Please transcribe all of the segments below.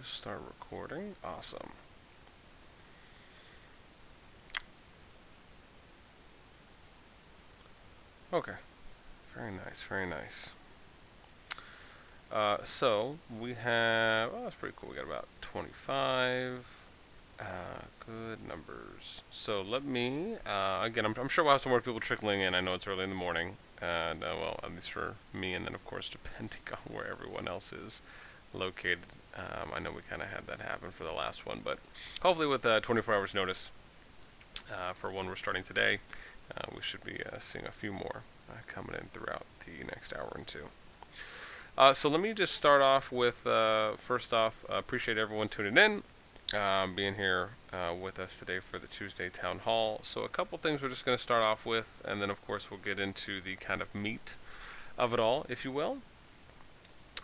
Start recording. Awesome. Okay. Very nice. Very nice. So we have. Oh, that's pretty cool. We got about 25. Good numbers. So let me. Again, I'm sure we'll have some more people trickling in. I know it's early in the morning, and well, at least for me, and then of course depending on where everyone else is located. I know we kind of had that happen for the last one, but hopefully with 24 hours notice for when we're starting today, we should be seeing a few more coming in throughout the next hour and two. So let me just start off with first off, appreciate everyone tuning in, being here with us today for the Tuesday Town Hall. So a couple things we're just going to start off with, and then of course we'll get into the kind of meat of it all, if you will.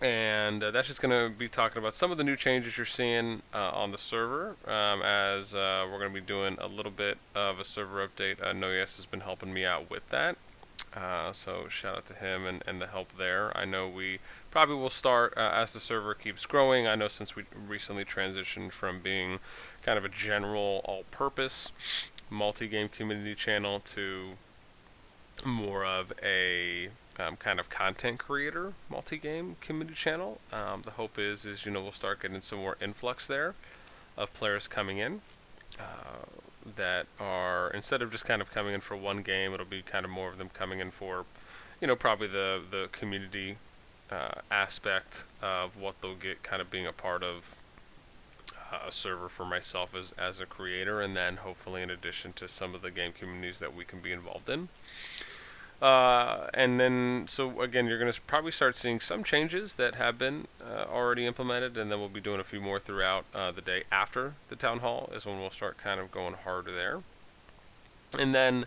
And that's just going to be talking about some of the new changes you're seeing on the server, as we're going to be doing a little bit of a server update. NoYes has been helping me out with that. So shout out to him and the help there. I know we probably will start as the server keeps growing. I know since we recently transitioned from being kind of a general all-purpose multi-game community channel to more of a kind of content creator multi-game community channel. The hope is we'll start getting some more influx there of players coming in. That are, instead of just kind of coming in for one game, it'll be kind of more of them coming in for, probably the community aspect of what they'll get kind of being a part of a server for myself as a creator, and then hopefully in addition to some of the game communities that we can be involved in. And then, so again, you're going to probably start seeing some changes that have been already implemented, and then we'll be doing a few more throughout the day after the town hall is when we'll start kind of going harder there. And then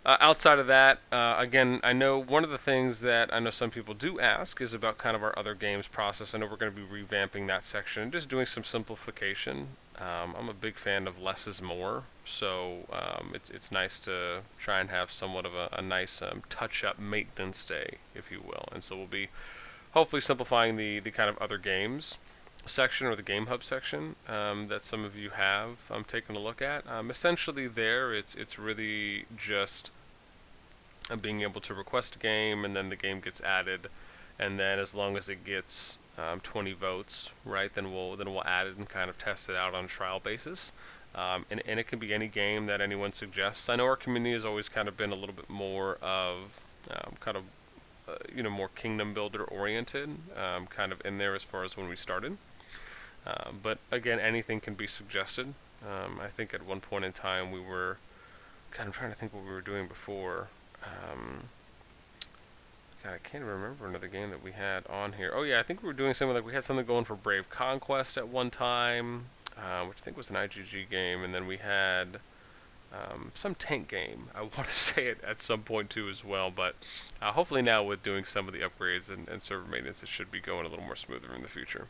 outside of that, again, I know one of the things that I know some people do ask is about kind of our other games process. I know we're going to be revamping that section and just doing some simplification. I'm a big fan of less is more, so it's nice to try and have somewhat of a nice touch-up maintenance day, if you will. And so we'll be hopefully simplifying the kind of other games section or the Game Hub section that some of you have taken a look at. Essentially there, it's really just being able to request a game, and then the game gets added, and then as long as it gets 20 votes, right, then we'll add it and kind of test it out on a trial basis. And it can be any game that anyone suggests. I know our community has always kind of been a little bit more of kind of more kingdom builder oriented, kind of in there as far as when we started. But again, anything can be suggested. I think at one point in time we were kind of trying to think what we were doing before. God, I can't remember another game that we had on here. Oh yeah, I think we were doing something like we had something going for Brave Conquest at one time, which I think was an IGG game, and then we had some tank game. I want to say it at some point too as well, but hopefully now with doing some of the upgrades and server maintenance, it should be going a little more smoother in the future.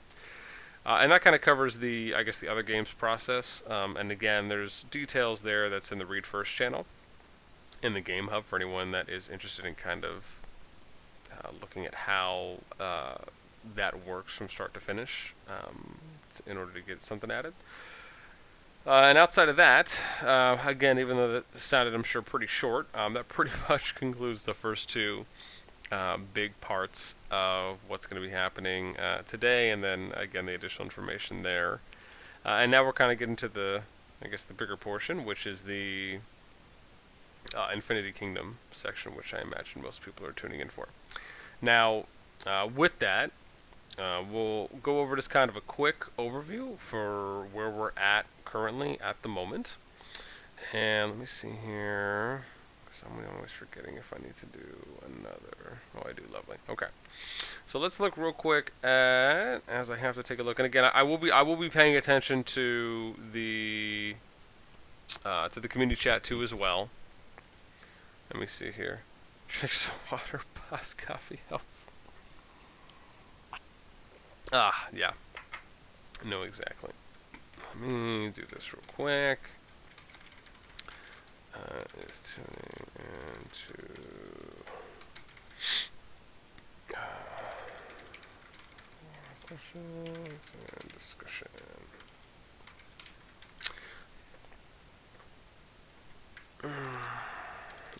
And that kind of covers the other games process. And again, there's details there that's in the Read First channel in the Game Hub for anyone that is interested in kind of looking at how that works from start to finish in order to get something added. And outside of that, again, even though that sounded, I'm sure, pretty short, that pretty much concludes the first two big parts of what's going to be happening today, and then again the additional information there. And now we're kind of getting to the bigger portion, which is the Infinity Kingdom section, which I imagine most people are tuning in for. Now, with that, we'll go over just kind of a quick overview for where we're at currently at the moment. And let me see here. I'm always forgetting if I need to do another. Oh, I do. Lovely. Okay. So let's look real quick at, as I have to take a look. And again, I will be paying attention to the community chat too as well. Let me see here. Drink some water. Pause. Coffee helps. Yeah. No, exactly. Let me do this real quick. Is tuning into Questions and discussion.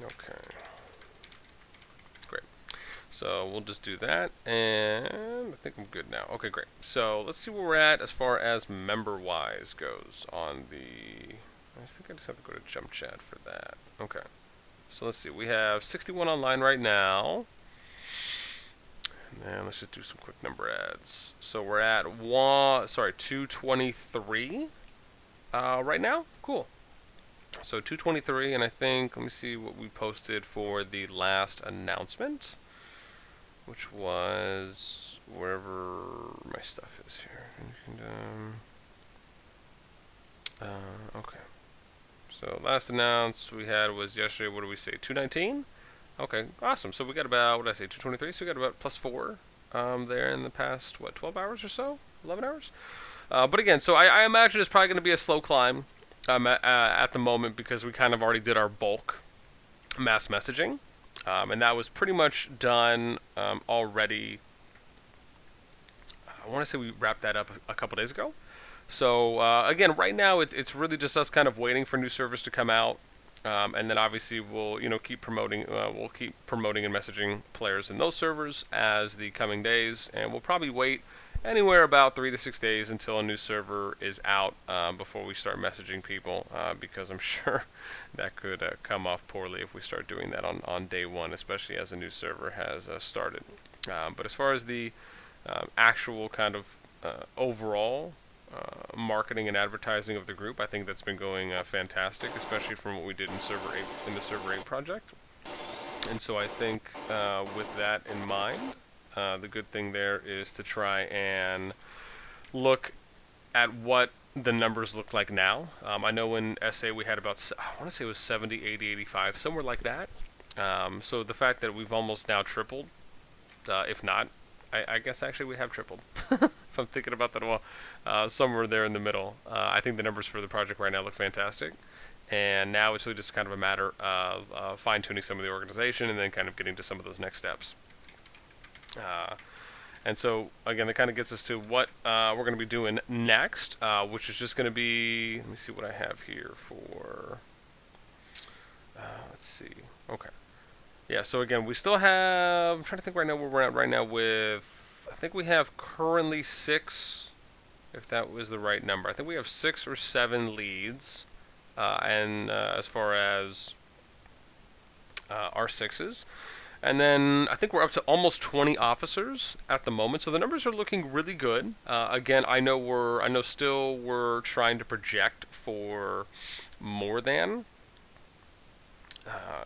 Okay. Great. So we'll just do that, and I think I'm good now. Okay, great. So let's see where we're at as far as member-wise goes on the... I think I just have to go to jump chat for that. Okay. So let's see. We have 61 online right now. And then let's just do some quick number adds. So we're at 223 right now. Cool. So 223, and I think, let me see what we posted for the last announcement, which was wherever my stuff is here. Okay. So last announce we had was yesterday. What did we say? 219. Okay, awesome. So we got about, what did I say? 223. So we got about +4 there in the past 12 hours or so, 11 hours. But again, so I imagine it's probably going to be a slow climb at the moment, because we kind of already did our bulk mass messaging, and that was pretty much done already. I want to say we wrapped that up a couple days ago. So again, right now it's really just us kind of waiting for new servers to come out, and then obviously we'll keep promoting and messaging players in those servers as the coming days, and we'll probably wait anywhere about 3 to 6 days until a new server is out before we start messaging people, because I'm sure that could come off poorly if we start doing that on day one, especially as a new server has started. But as far as the actual kind of overall marketing and advertising of the group, I think that's been going fantastic, especially from what we did in the Server 8 project. And so I think with that in mind, the good thing there is to try and look at what the numbers look like now. I know in SA we had about, I want to say it was 70, 80, 85, somewhere like that. So the fact that we've almost now tripled, if not, I guess actually we have tripled. If I'm thinking about that a while, somewhere there in the middle. I think the numbers for the project right now look fantastic. And now it's really just kind of a matter of fine-tuning some of the organization and then kind of getting to some of those next steps. And so, again, that kind of gets us to what we're going to be doing next, which is just going to be, let me see what I have here for, let's see, okay. Yeah, so again, we still have, I'm trying to think right now where we're at right now with, I think we have currently 6, if that was the right number. I think we have 6 or 7 leads, and as far as R6s. And then I think we're up to almost 20 officers at the moment, so the numbers are looking really good. Again, I know we're trying to project for more than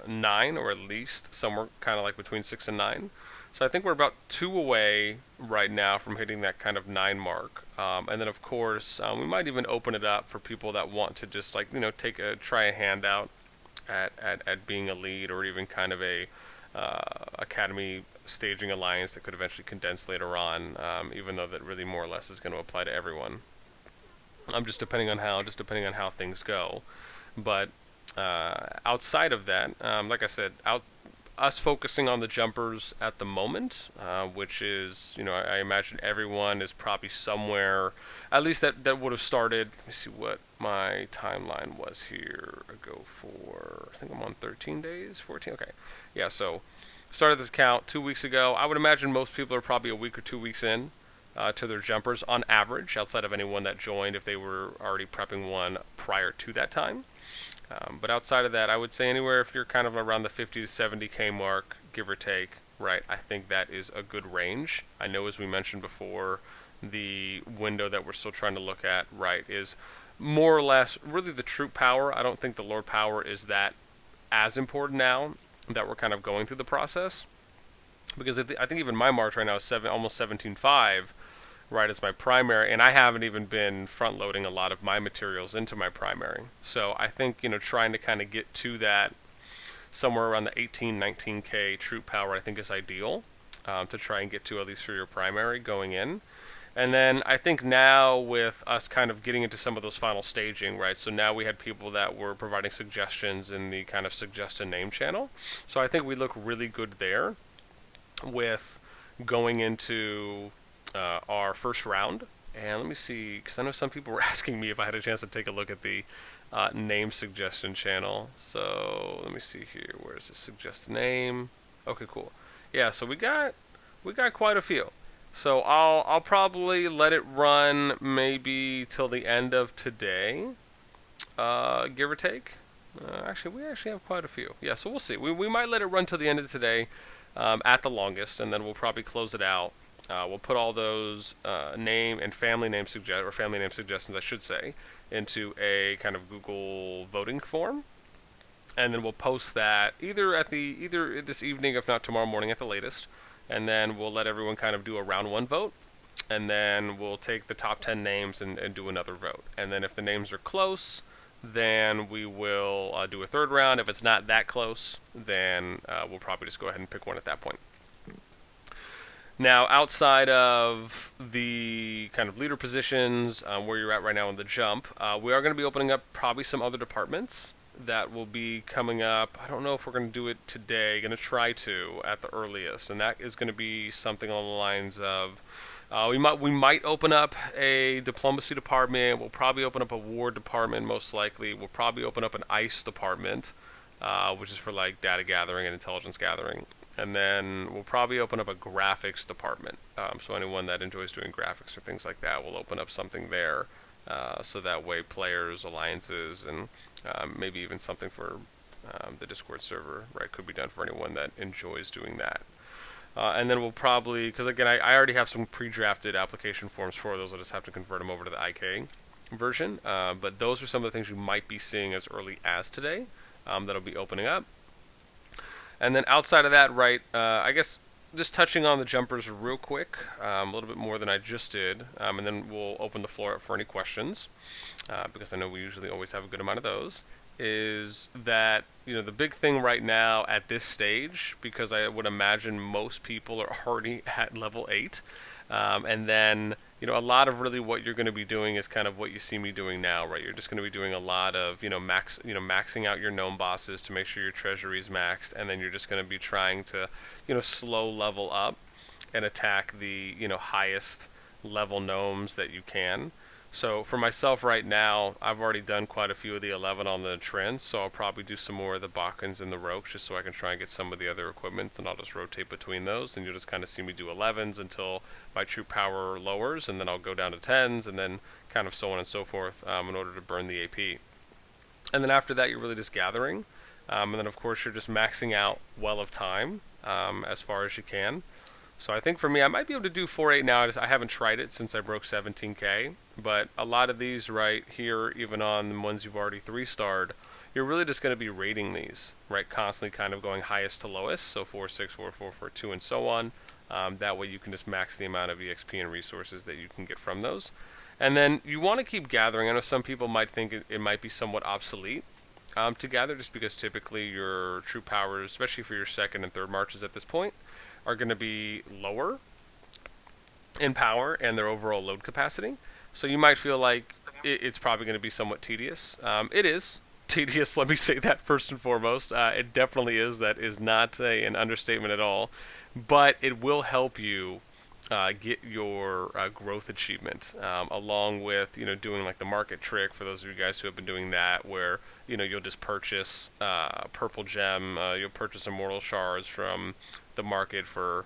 9, or at least somewhere kind of like between 6 and 9. So I think we're about 2 away right now from hitting that kind of 9 mark. And then of course we might even open it up for people that want to just like try a hand out at being a lead, or even kind of a Academy staging alliance that could eventually condense later on, even though that really more or less is going to apply to everyone. Just depending on how things go. But outside of that, like I said, us focusing on the jumpers at the moment, which is, I imagine everyone is probably somewhere, at least that would have started. Let me see what my timeline was here ago for, I think I'm on 13 days, 14, okay. Yeah, so started this account 2 weeks ago. I would imagine most people are probably a week or 2 weeks in to their jumpers on average, outside of anyone that joined if they were already prepping one prior to that time. But outside of that, I would say anywhere if you're kind of around the 50 to 70K mark, give or take, right, I think that is a good range. I know, as we mentioned before, the window that we're still trying to look at, right, is more or less really the troop power. I don't think the Lord power is that as important now that we're kind of going through the process, because I think even my march right now is almost 17.5, right, as my primary, and I haven't even been front loading a lot of my materials into my primary. So I think trying to kind of get to that somewhere around the 18, 19K troop power I think is ideal, to try and get to at least for your primary going in. And then I think now with us kind of getting into some of those final staging, right, so now we had people that were providing suggestions in the kind of suggest a name channel. So I think we look really good there with going into our first round. And let me see, because I know some people were asking me if I had a chance to take a look at the name suggestion channel. So let me see here. Where's the suggest name? Okay, cool. Yeah, so we got quite a few. So I'll probably let it run maybe till the end of today, give or take. Actually, we actually have quite a few. Yeah, so we'll see. We might let it run till the end of today, at the longest, and then we'll probably close it out. We'll put all those name and family name suggestions, I should say, into a kind of Google voting form, and then we'll post that either this evening, if not tomorrow morning at the latest, and then we'll let everyone kind of do a round one vote, and then we'll take the top 10 names and do another vote, and then if the names are close, then we will do a third round. If it's not that close, then we'll probably just go ahead and pick one at that point. Now, outside of the kind of leader positions, where you're at right now in the jump, we are going to be opening up probably some other departments that will be coming up. I don't know if we're going to do it today. Going to try to at the earliest, and that is going to be something along the lines of we might open up a diplomacy department. We'll probably open up a war department, most likely. We'll probably open up an ICE department, which is for like data gathering and intelligence gathering. And then we'll probably open up a graphics department. So anyone that enjoys doing graphics or things like that will open up something there. So that way players, alliances, and maybe even something for the Discord server, right, could be done for anyone that enjoys doing that. And then we'll probably, because again, I already have some pre-drafted application forms for those. I'll just have to convert them over to the IK version. But those are some of the things you might be seeing as early as today that'll be opening up. And then outside of that, right, I guess just touching on the jumpers real quick, a little bit more than I just did, and then we'll open the floor up for any questions, because I know we usually always have a good amount of those, is that, the big thing right now at this stage, because I would imagine most people are already at level 8, and then, a lot of really what you're going to be doing is kind of what you see me doing now, right? You're just going to be doing a lot of, maxing out your gnome bosses to make sure your treasury is maxed, and then you're just going to be trying to, slow level up and attack the, highest level gnomes that you can. So for myself right now, I've already done quite a few of the 11 on the trends, so I'll probably do some more of the Bakkens and the Rogues just so I can try and get some of the other equipment, and I'll just rotate between those, and you'll just kind of see me do 11s until my true power lowers, and then I'll go down to 10s, and then kind of so on and so forth in order to burn the AP. And then after that, you're really just gathering, and then of course you're just maxing out Well of Time as far as you can. So I think for me, I might be able to do 4-8 now. I haven't tried it since I broke 17k, but a lot of these right here, even on the ones you've already 3-starred, you're really just going to be rating these, right? Constantly kind of going highest to lowest, so 4-6, 4-4, 4-2, and so on. That way you can just max the amount of EXP and resources that you can get from those. And then you want to keep gathering. I know some people might think it might be somewhat obsolete to gather, just because typically your true powers, especially for your second and third marches at this point, are going to be lower in power and their overall load capacity. So you might feel like it's probably going to be somewhat tedious. It is tedious, let me say that first and foremost. It definitely is. That is not an understatement at all. But it will help you get your growth achievement, along with doing like the market trick for those of you guys who have been doing that, where you'll just purchase purple gem, you'll purchase immortal shards from the market for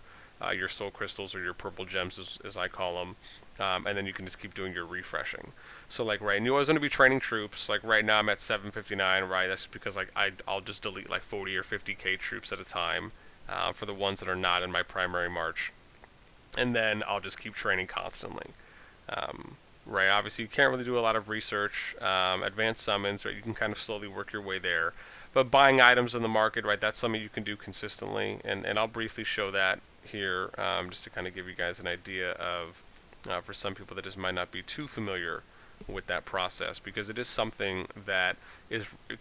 your soul crystals, or your purple gems as I call them, and then you can just keep doing your refreshing. So like right, I knew I was going to be training troops. Like right now I'm at 759, right? That's because like I'll just delete like 40 or 50k troops at a time for the ones that are not in my primary march, and then I'll just keep training constantly. Right, obviously you can't really do a lot of research, advanced summons, right? You can kind of slowly work your way there. But buying items in the market, right, that's something you can do consistently, and I'll briefly show that here, just to kind of give you guys an idea of, for some people that just might not be too familiar with that process, because it is something that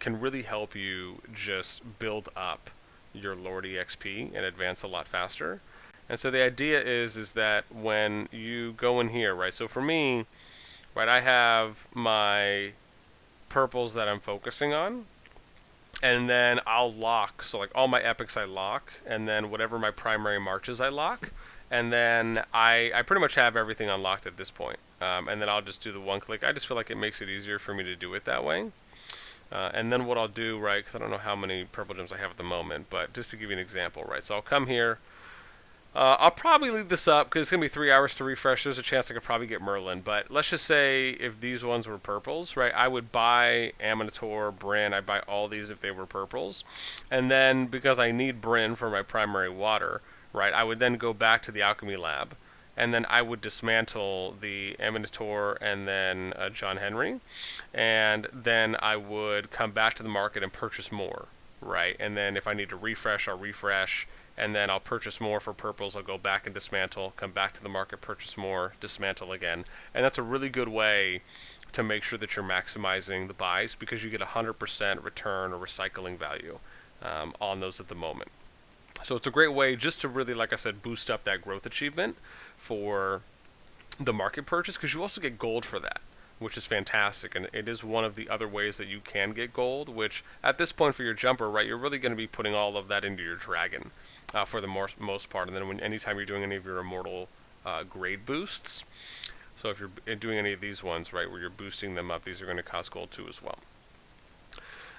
can really help you just build up your Lord EXP and advance a lot faster. And so the idea is that when you go in here, right, so for me, right, I have my purples that I'm focusing on, and then I'll lock, so like all my epics I lock, and then whatever my primary marches I lock, and then I pretty much have everything unlocked at this point. And then I'll just do the one click. I just feel like it makes it easier for me to do it that way. And then what I'll do, right, because I don't know how many purple gems I have at the moment, but just to give you an example, right, so I'll come here. I'll probably leave this up because it's going to be 3 hours to refresh. There's a chance I could probably get Merlin. But let's just say if these ones were purples, right, I would buy Aminator, Bryn. I'd buy all these if they were purples. And then because I need Bryn for my primary water, right, I would then go back to the Alchemy Lab. And then I would dismantle the Aminator and then John Henry. And then I would come back to the market and purchase more, right? And then if I need to refresh, I'll refresh. And then I'll purchase more for purples. I'll go back and dismantle, come back to the market, purchase more, dismantle again. And that's a really good way to make sure that you're maximizing the buys because you get 100% return or recycling value on those at the moment. So it's a great way just to really, like I said, boost up that growth achievement for the market purchase because you also get gold for that, which is fantastic. And it is one of the other ways that you can get gold, which at this point for your jumper, right, you're really going to be putting all of that into your dragon. For the most part, and then anytime you're doing any of your immortal grade boosts, so if you're doing any of these ones, right, where you're boosting them up, these are going to cost gold too as well.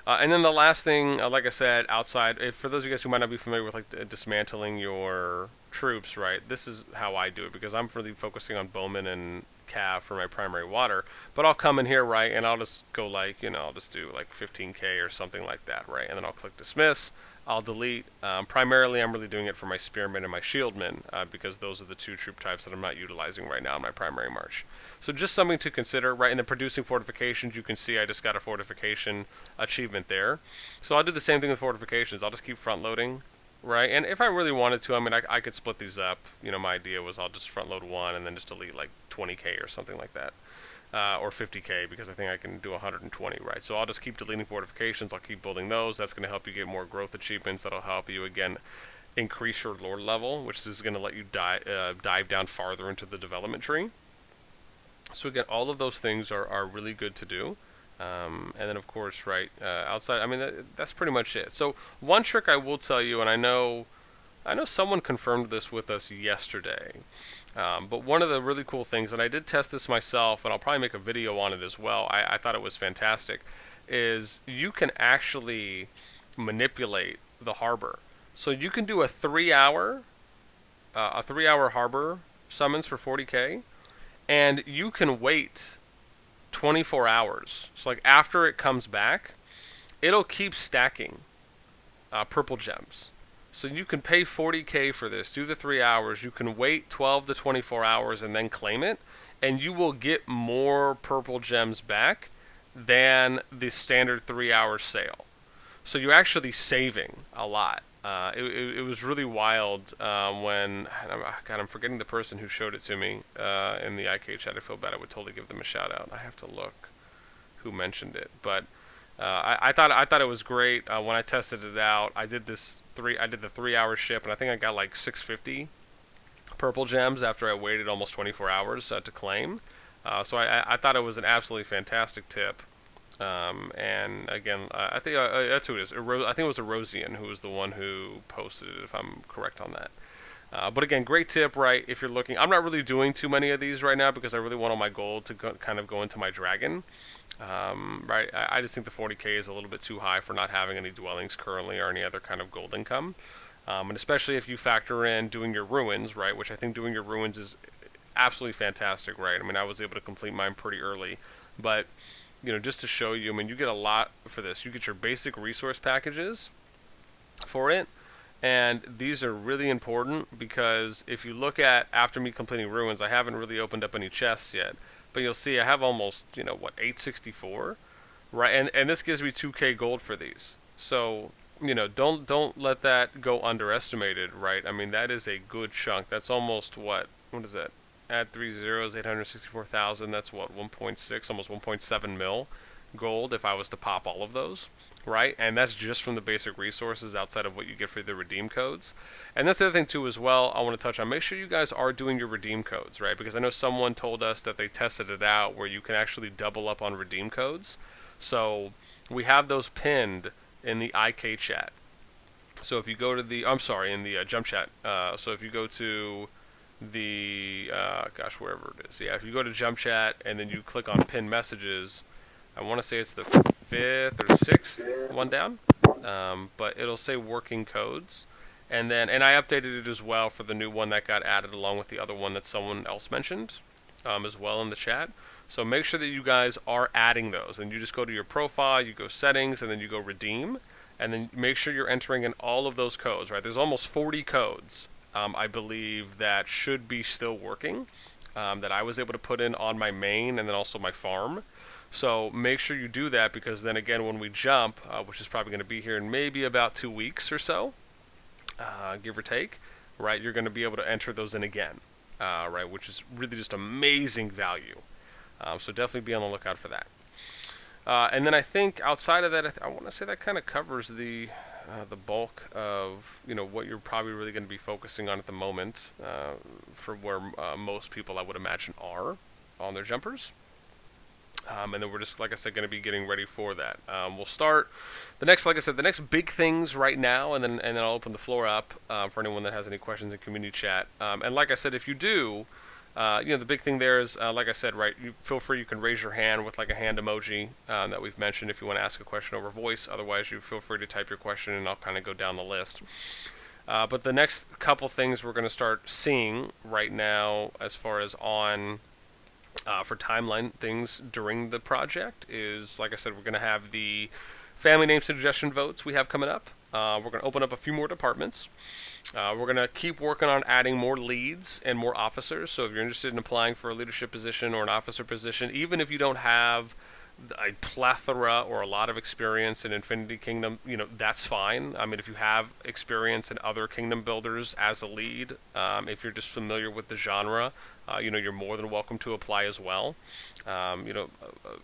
And then the last thing, like I said, outside, for those of you guys who might not be familiar with like dismantling your troops, right, this is how I do it because I'm really focusing on Bowman and Cav for my primary water, but I'll come in here, right, and I'll just go like, I'll just do like 15k or something like that, right, and then I'll click dismiss. I'll delete. Primarily, I'm really doing it for my Spearmen and my Shieldmen because those are the two troop types that I'm not utilizing right now in my primary march. So just something to consider, right? And then producing fortifications, you can see I just got a fortification achievement there. So I'll do the same thing with fortifications. I'll just keep front loading, right? And if I really wanted to, I mean, I could split these up. My idea was I'll just front load one and then just delete like 20k or something like that. Or 50k because I think I can do 120, right? So I'll just keep deleting fortifications. I'll keep building those. That's going to help you get more growth achievements. That'll help you, again, increase your lore level, which is going to let you dive down farther into the development tree. So again, all of those things are really good to do. And then, of course, right, outside, I mean, that's pretty much it. So one trick I will tell you, and I know someone confirmed this with us yesterday, but one of the really cool things, and I did test this myself, and I'll probably make a video on it as well, I thought it was fantastic, is you can actually manipulate the harbor. So you can do a 3-hour harbor summons for 40k, and you can wait 24 hours. So like after it comes back, it'll keep stacking purple gems. So you can pay 40k for this, do the 3 hours, you can wait 12 to 24 hours and then claim it, and you will get more purple gems back than the standard 3-hour sale. So you're actually saving a lot. It was really wild when, God, I'm forgetting the person who showed it to me in the IK chat. I feel bad. I would totally give them a shout out. I have to look who mentioned it, but I thought it was great when I tested it out. I did the 3-hour ship, and I think I got like 650 purple gems after I waited almost 24 hours to claim. So I thought it was an absolutely fantastic tip. And again, I think that's who it is. I think it was Erosian who was the one who posted it, if I'm correct on that. But again, great tip, right? If you're looking, I'm not really doing too many of these right now because I really want all my gold to kind of go into my dragon. Right, I just think the 40k is a little bit too high for not having any dwellings currently or any other kind of gold income. And especially if you factor in doing your ruins, right, which I think doing your ruins is absolutely fantastic, right? I mean, I was able to complete mine pretty early, but just to show you, I mean, you get a lot for this. You get your basic resource packages for it, and these are really important because if you look at after me completing ruins, I haven't really opened up any chests yet, but you'll see I have almost 864, right? And this gives me 2k gold for these. So don't let that go underestimated, right? I mean, that is a good chunk. That's almost what is that? Add 3 zeros, 864,000. That's what, 1.6, almost 1.7 mil gold if I was to pop all of those, right? And that's just from the basic resources outside of what you get for the redeem codes. And that's the other thing too as well I want to touch on. Make sure you guys are doing your redeem codes, right? Because I know someone told us that they tested it out where you can actually double up on redeem codes. So we have those pinned in the IK chat. So if you go to the, in the jump chat. So if you go to gosh, wherever it is. Yeah, if you go to Jump Chat and then you click on Pin Messages, I want to say it's the 5th or 6th one down, but it'll say Working Codes. And I updated it as well for the new one that got added along with the other one that someone else mentioned as well in the chat. So make sure that you guys are adding those. And you just go to your profile, you go Settings, and then you go Redeem. And then make sure you're entering in all of those codes, right? There's almost 40 codes, I believe, that should be still working, that I was able to put in on my main and then also my farm. So make sure you do that, because then again, when we jump, which is probably going to be here in maybe about 2 weeks or so, give or take, right, you're going to be able to enter those in again, right, which is really just amazing value. So definitely be on the lookout for that. And then I think outside of that, I want to say that kind of covers the bulk of what you're probably really going to be focusing on at the moment, for where most people, I would imagine, are on their jumpers. And then we're just, like I said, going to be getting ready for that. We'll start the next, like I said, the next big things right now, and then I'll open the floor up for anyone that has any questions in community chat. And like I said, if you do, the big thing there is, like I said, right, you feel free, you can raise your hand with like a hand emoji that we've mentioned if you want to ask a question over voice. Otherwise, you feel free to type your question, and I'll kind of go down the list. But the next couple things we're going to start seeing right now, as far as on for timeline things during the project, is, like I said, we're going to have the family name suggestion votes we have coming up. We're going to open up a few more departments. We're going to keep working on adding more leads and more officers. So if you're interested in applying for a leadership position or an officer position, even if you don't have a plethora or a lot of experience in Infinity Kingdom, that's fine. I mean, if you have experience in other kingdom builders as a lead, if you're just familiar with the genre, you're more than welcome to apply as well.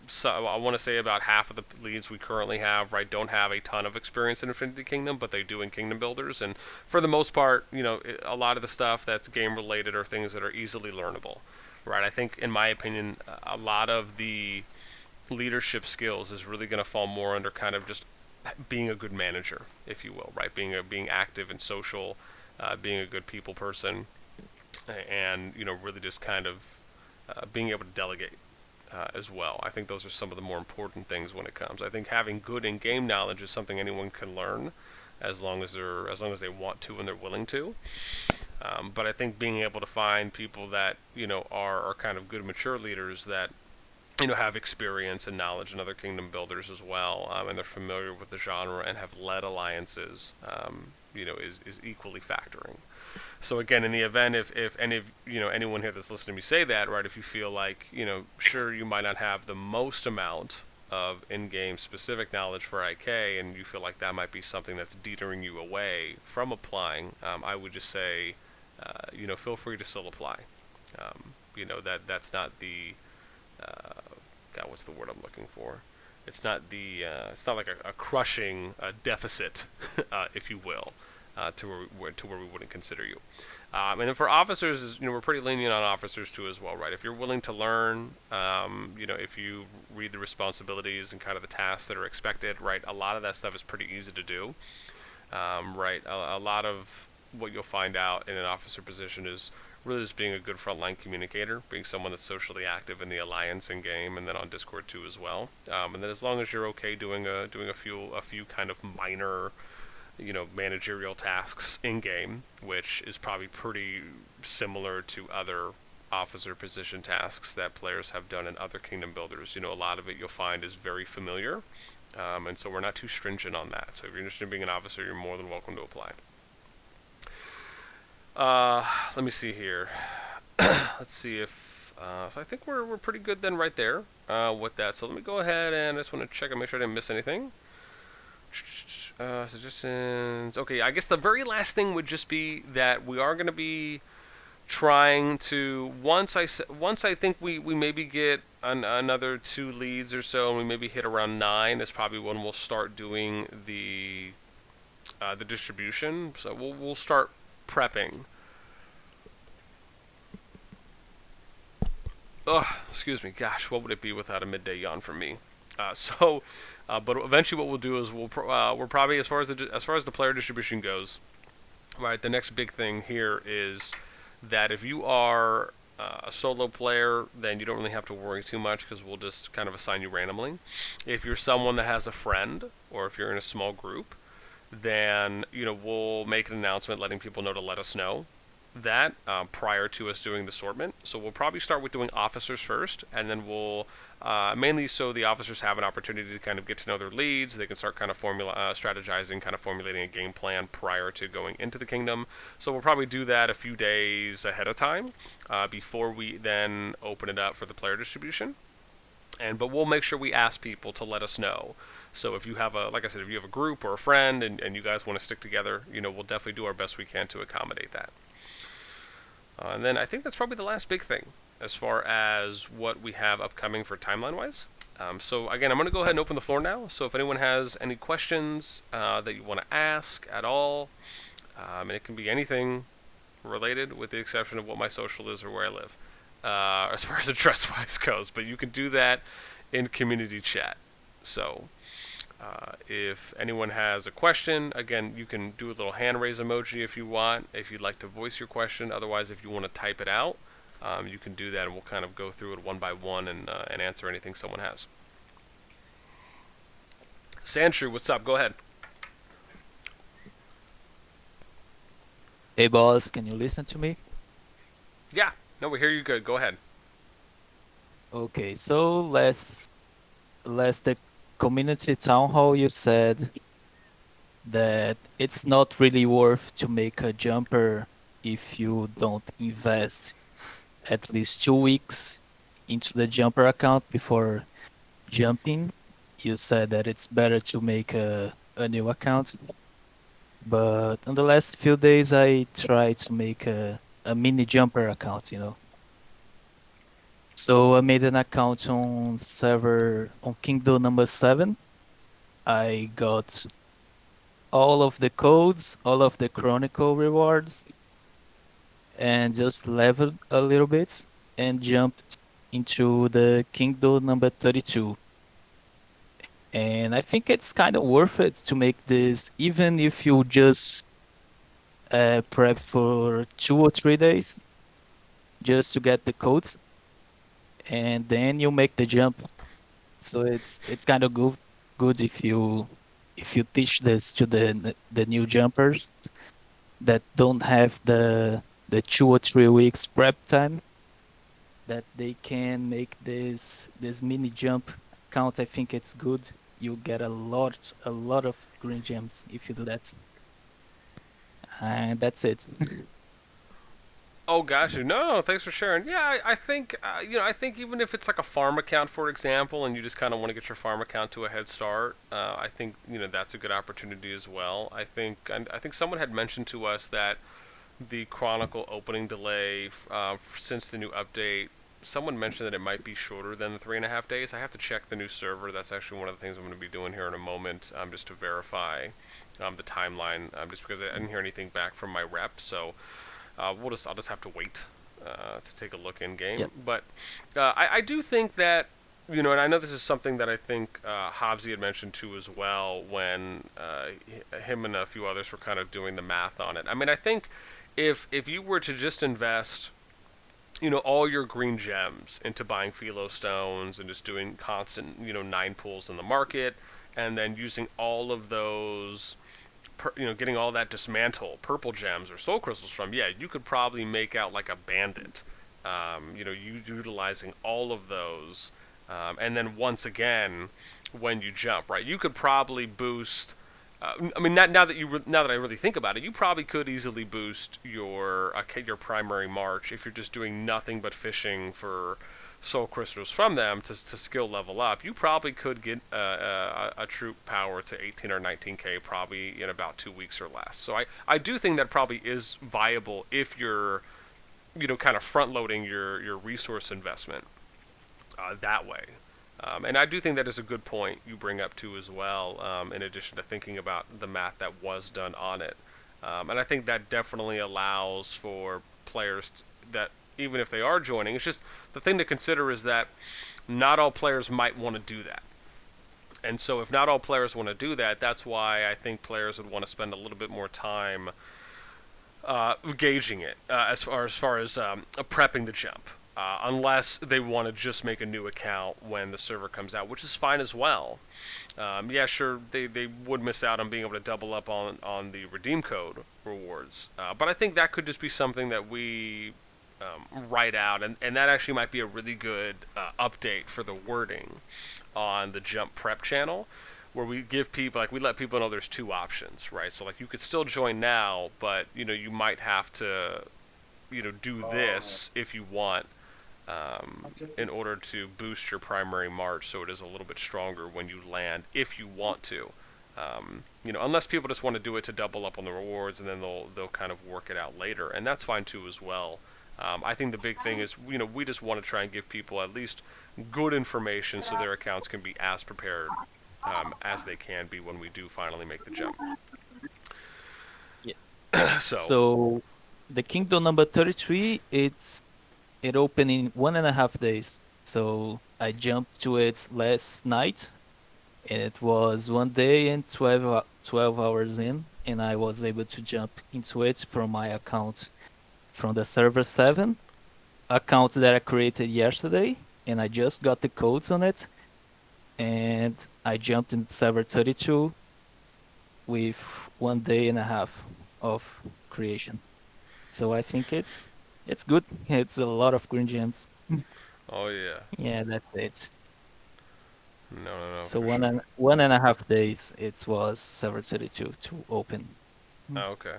So I want to say about half of the leads we currently have, right, don't have a ton of experience in Infinity Kingdom, but they do in kingdom builders. And for the most part, a lot of the stuff that's game related are things that are easily learnable, right? I think, in my opinion, a lot of the leadership skills is really going to fall more under kind of just being a good manager, if you will, right? Being active and social, being a good people person, and really just kind of being able to delegate as well. I think those are some of the more important things when it comes. I think having good in-game knowledge is something anyone can learn, as long as they want to and they're willing to. But I think being able to find people that are kind of good mature leaders that have experience and knowledge in other kingdom builders as well, and they're familiar with the genre and have led alliances, is equally factoring. So again, in the event, if any of anyone here that's listening to me say that, right, if you feel like sure, you might not have the most amount of in-game specific knowledge for IK, and you feel like that might be something that's deterring you away from applying, I would just say, feel free to still apply. That's not the God, what's the word I'm looking for? It's not like a crushing deficit, if you will, to where we wouldn't consider you. And then for officers, we're pretty lenient on officers too as well, right? If you're willing to learn, if you read the responsibilities and kind of the tasks that are expected, right? A lot of that stuff is pretty easy to do, right? A lot of what you'll find out in an officer position is really just being a good frontline communicator, being someone that's socially active in the alliance in game, and then on Discord too as well. And then as long as you're okay doing a few kind of minor, managerial tasks in game, which is probably pretty similar to other officer position tasks that players have done in other kingdom builders. A lot of it you'll find is very familiar, and so we're not too stringent on that. So if you're interested in being an officer, you're more than welcome to apply. Let me see here. Let's see if so I think we're pretty good then right there with that. So let me go ahead and I just want to check and make sure I didn't miss anything. Suggestions. Okay, I guess the very last thing would just be that we are going to be trying to, once I think we maybe get another 2 leads or so, and we maybe hit around 9, is probably when we'll start doing the distribution. So we'll start prepping. Excuse me. Gosh, what would it be without a midday yawn from me? But eventually, what we'll do is we're probably, as far as the player distribution goes, right. The next big thing here is that if you are a solo player, then you don't really have to worry too much because we'll just kind of assign you randomly. If you're someone that has a friend, or if you're in a small group, then we'll make an announcement letting people know to let us know that prior to us doing the assortment. So we'll probably start with doing officers first, and then we'll mainly so the officers have an opportunity to kind of get to know their leads. They can start kind of strategizing, kind of formulating a game plan prior to going into the kingdom. So we'll probably do that a few days ahead of time before we then open it up for the player distribution. But we'll make sure we ask people to let us know. So if you have like I said, if you have a group or a friend and you guys want to stick together, we'll definitely do our best we can to accommodate that. And then I think that's probably the last big thing as far as what we have upcoming for timeline-wise. So again, I'm going to go ahead and open the floor now. So if anyone has any questions that you want to ask at all, and it can be anything related with the exception of what my social is or where I live, as far as address-wise goes. But you can do that in community chat. So if anyone has a question, again, you can do a little hand raise emoji if you want, if you'd like to voice your question. Otherwise, if you want to type it out, you can do that, and we'll kind of go through it one by one and answer anything someone has. Sandshrew, what's up? Go ahead. Hey boss, can you listen to me? Yeah, no, we hear you good. Go ahead. Okay, so last the community town hall you said that it's not really worth to make a jumper if you don't invest at least 2 weeks into the jumper account before jumping. You said that it's better to make a new account. But in the last few days I tried to make a mini jumper account. So I made an account on server on Kingdom number 7. I got all of the codes, all of the Chronicle rewards, and just leveled a little bit and jumped into the Kingdom number 32. And I think it's kind of worth it to make this, even if you just prep for 2 or 3 days just to get the codes, and then you make the jump. So it's kind of good if you teach this to the new jumpers that don't have the 2 or 3 weeks prep time, that they can make this mini jump count. I think it's good. You get a lot of green gems if you do that. And that's it. Oh gosh, no, thanks for sharing. Yeah, I think I think even if it's like a farm account, for example, and you just kind of want to get your farm account to a head start, I think that's a good opportunity as well. I think someone had mentioned to us that the Chronicle opening delay since the new update. Someone mentioned that it might be shorter than the 3.5 days. I have to check the new server. That's actually one of the things I'm going to be doing here in a moment, just to verify the timeline. Just because I didn't hear anything back from my rep, so I'll just have to wait to take a look in game. Yep. But I do think that and I know this is something that I think Hobbsy had mentioned too as well when him and a few others were kind of doing the math on it. I mean, I think if you were to just invest all your green gems into buying philo stones and just doing constant 9 pulls in the market, and then using all of those getting all that dismantle purple gems or soul crystals from, yeah, you could probably make out like a bandit. You utilizing all of those, and then once again, when you jump, right, you could probably boost. I mean, now that I really think about it, you probably could easily boost your primary march if you're just doing nothing but fishing for soul crystals from them to skill level up. You probably could get a troop power to 18 or 19k probably in about 2 weeks or less. So I do think that probably is viable if you're kind of front loading your resource investment that way. And I do think that is a good point you bring up too as well. In addition to thinking about the math that was done on it, and I think that definitely allows for players that even if they are joining, it's just the thing to consider is that not all players might want to do that. And so if not all players want to do that, that's why I think players would want to spend a little bit more time gauging it as far as prepping the jump, unless they want to just make a new account when the server comes out, which is fine as well. Yeah, sure, they would miss out on being able to double up on the redeem code rewards, but I think that could just be something that we write out, and that actually might be a really good update for the wording on the jump prep channel, where we give people, like, we let people know there's two options, right? So like you could still join now, but you might have to do this if you want, in order to boost your primary march so it is a little bit stronger when you land, if you want to. Unless people just want to do it to double up on the rewards, and then they'll kind of work it out later, and that's fine too as well. I think the big thing is, we just want to try and give people at least good information so their accounts can be as prepared as they can be when we do finally make the jump. Yeah. So, So the Kingdom number 33, it opened in 1.5 days. So I jumped to it last night, and it was 1 day and 12 hours in, and I was able to jump into it from my account from the server 7 account that I created yesterday, and I just got the codes on it, and I jumped in server 32 with 1.5 days of creation. So I think it's good. It's a lot of green gems. oh yeah, Yeah, that's it. no, So for one sure. and 1.5 days it was server 32 to open. Mm. Oh, okay.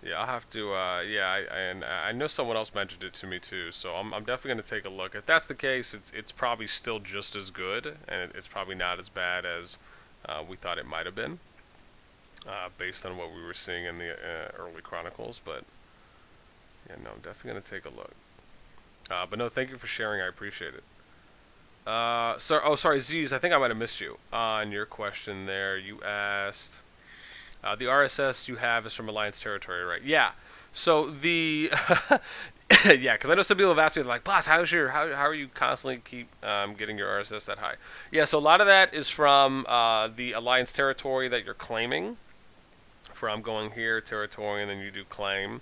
Yeah, I'll have to. Yeah, and I know someone else mentioned it to me too, so I'm definitely gonna take a look. If that's the case, it's probably still just as good, and it's probably not as bad as we thought it might have been, based on what we were seeing in the early chronicles. But yeah, no, I'm definitely gonna take a look. But no, thank you for sharing. I appreciate it. Sorry, Z's. I think I might have missed you on your question there. You asked. The RSS you have is from Alliance territory, right? Yeah. So the yeah, because I know some people have asked me like, "Boss, how are you constantly keep getting your RSS that high?" Yeah, so a lot of that is from the Alliance territory that you're claiming. From going here territory, and then you do claim,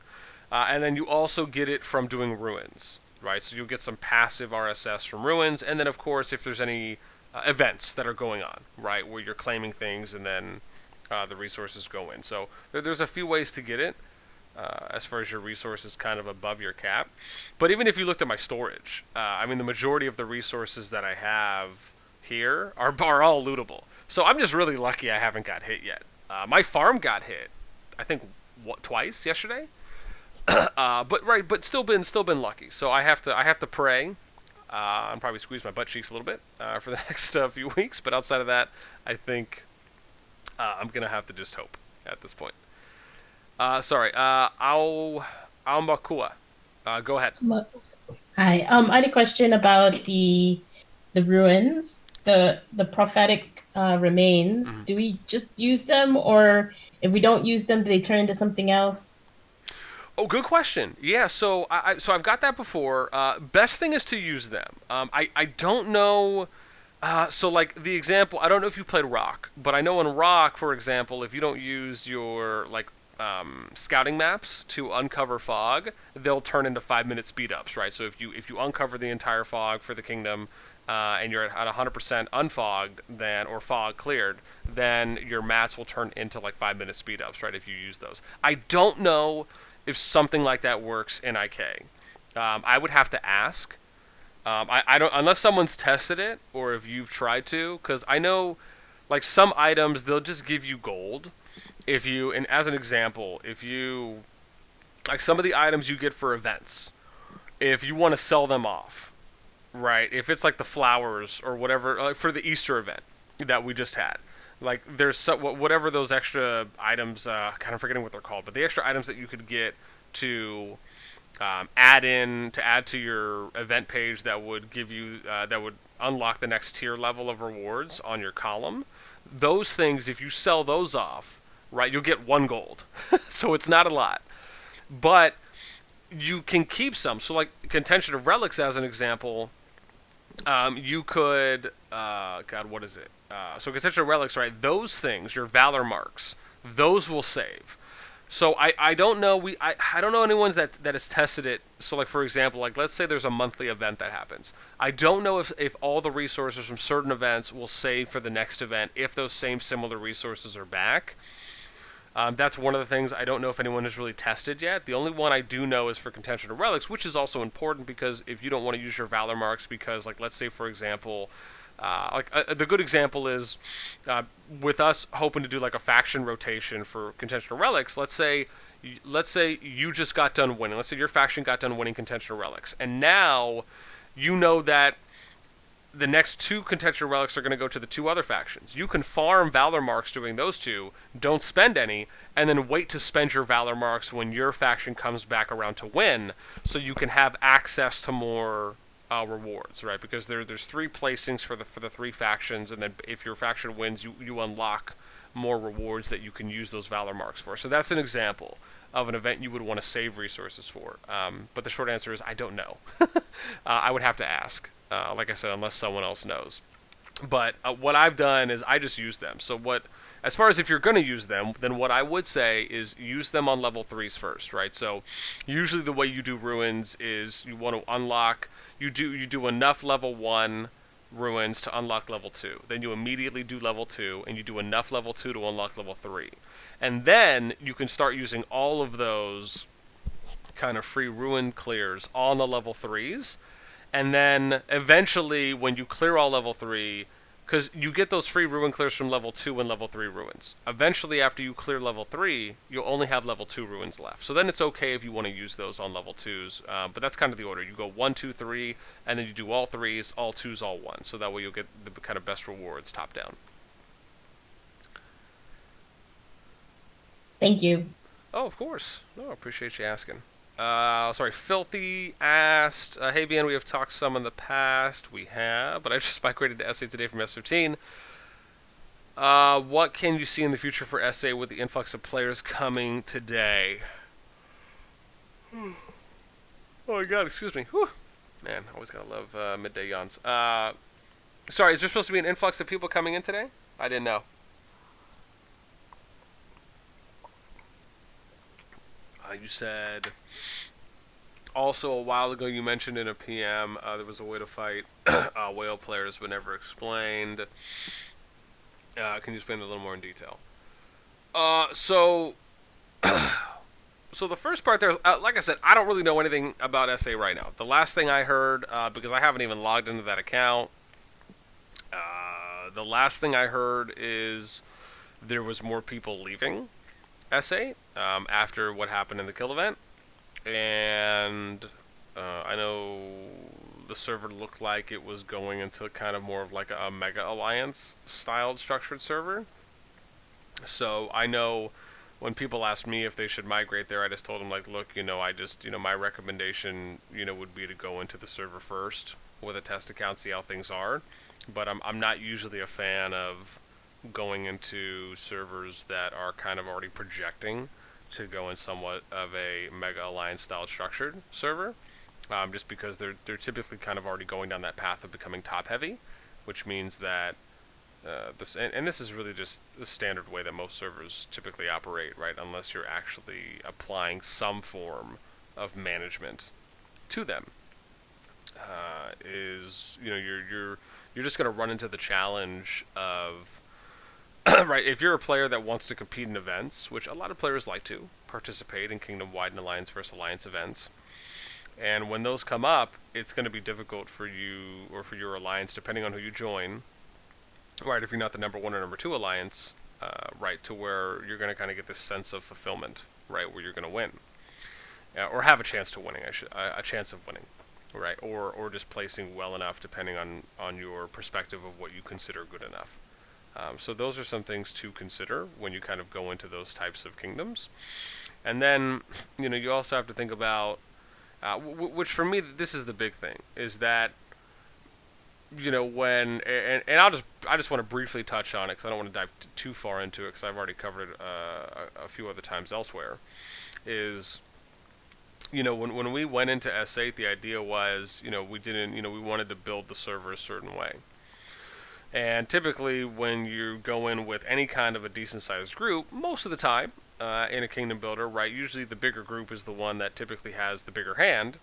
and then you also get it from doing ruins, right? So you'll get some passive RSS from ruins, and then of course if there's any events that are going on, right, where you're claiming things, and then the resources go in. So there's a few ways to get it, as far as your resources kind of above your cap. But even if you looked at my storage, I mean, the majority of the resources that I have here are all lootable. So I'm just really lucky I haven't got hit yet. My farm got hit, I think, twice yesterday. But still been lucky. So I have to pray, and probably squeeze my butt cheeks a little bit for the next few weeks. But outside of that, I think I'm gonna have to just hope at this point. Sorry, Aomakua. Go ahead. Hi. I had a question about the ruins, the prophetic remains. Mhm. Do we just use them, or if we don't use them, do they turn into something else? Oh, good question. Yeah, so I've got that before. Best thing is to use them. I don't know. So like the example, I don't know if you played Rock, but I know in Rock, for example, if you don't use your like scouting maps to uncover fog, they'll turn into 5 minute speed ups, right? So if you uncover the entire fog for the kingdom, and you're at 100% unfogged, then, or fog cleared, then your mats will turn into like 5 minute speed ups, right? If you use those, I don't know if something like that works in IK. I would have to ask. I don't, unless someone's tested it or if you've tried to, because I know like some items they'll just give you gold if you, and as an example, if you, like, some of the items you get for events, if you want to sell them off, right? If it's like the flowers or whatever, like for the Easter event that we just had, like there's whatever those extra items, kind of forgetting what they're called, but the extra items that you could get to add to your event page that would give you that would unlock the next tier level of rewards on your column. Those things, if you sell those off, right, you'll get 1 gold. So it's not a lot, but you can keep some. So like contention of relics, as an example, you could God, what is it? So contention of relics, right? Those things, your valor marks, those will save. So I don't know I don't know anyone that has tested it. So like for example, like let's say there's a monthly event that happens. I don't know if all the resources from certain events will save for the next event if those same similar resources are back. That's one of the things I don't know if anyone has really tested yet. The only one I do know is for contention of relics, which is also important because if you don't want to use your valor marks, because like let's say for example, the good example is with us hoping to do like a faction rotation for contention of relics. Let's say you just got done winning. Let's say your faction got done winning contention of relics, and now you know that the next two contention relics are going to go to the two other factions. You can farm Valor Marks doing those two, don't spend any, and then wait to spend your Valor Marks when your faction comes back around to win, so you can have access to more rewards, right? Because there's three placings for the three factions, and then if your faction wins, you unlock more rewards that you can use those Valor Marks for. So that's an example of an event you would want to save resources for. But the short answer is I don't know. I would have to ask. Like I said, unless someone else knows. But what I've done is I just use them. So as far as if you're going to use them, then what I would say is use them on level 3s first, right? So usually the way you do ruins is you want to unlock, you do enough level 1 ruins to unlock level 2. Then you immediately do level 2, and you do enough level 2 to unlock level 3. And then you can start using all of those kind of free ruin clears on the level 3s. And then eventually, when you clear all level 3, because you get those free ruin clears from level 2 and level 3 ruins. Eventually, after you clear level 3, you'll only have level 2 ruins left. So then it's okay if you want to use those on level 2s. But that's kind of the order. You go 1, 2, 3, and then you do all 3s, all 2s, all 1. So that way you'll get the kind of best rewards top down. Thank you. Oh, of course. No, I appreciate you asking. Sorry, Filthy asked, hey, BN, we have talked some in the past. We have, but I just migrated to SA today from S15. What can you see in the future for SA with the influx of players coming today? Oh my god, excuse me. Whew. Man, always gotta love midday yawns. Sorry, is there supposed to be an influx of people coming in today? I didn't know. You said also a while ago you mentioned in a PM there was a way to fight whale players but never explained. Can you explain it a little more in detail? So the first part there is, like I said, I don't really know anything about SA right now. The last thing I heard, because I haven't even logged into that account, the last thing I heard is there was more people leaving SA after what happened in the kill event, and I know the server looked like it was going into kind of more of like a Mega Alliance styled structured server. So I know when people asked me if they should migrate there, I just told them like, look, my recommendation, would be to go into the server first with a test account, see how things are. But I'm not usually a fan of going into servers that are kind of already projecting to go in somewhat of a Mega Alliance style structured server, just because they're typically kind of already going down that path of becoming top heavy, which means that this is really just the standard way that most servers typically operate, right? Unless you're actually applying some form of management to them, you're just going to run into the challenge of right, if you're a player that wants to compete in events, which a lot of players like to participate in Kingdom-wide and Alliance versus Alliance events, and when those come up, it's going to be difficult for you or for your alliance, depending on who you join, right, if you're not the number 1 or number 2 alliance, right, to where you're going to kind of get this sense of fulfillment, right, where you're going to win, or have a chance to winning, a chance of winning, right, or just placing well enough, depending on your perspective of what you consider good enough. So those are some things to consider when you kind of go into those types of kingdoms. And then, you also have to think about, which for me, this is the big thing, is that, when, and I just want to briefly touch on it, because I don't want to dive too far into it, because I've already covered it a few other times elsewhere, is, when we went into S8, the idea was, we wanted to build the server a certain way. And typically, when you go in with any kind of a decent-sized group, most of the time, in a kingdom builder, right? Usually the bigger group is the one that typically has the bigger hand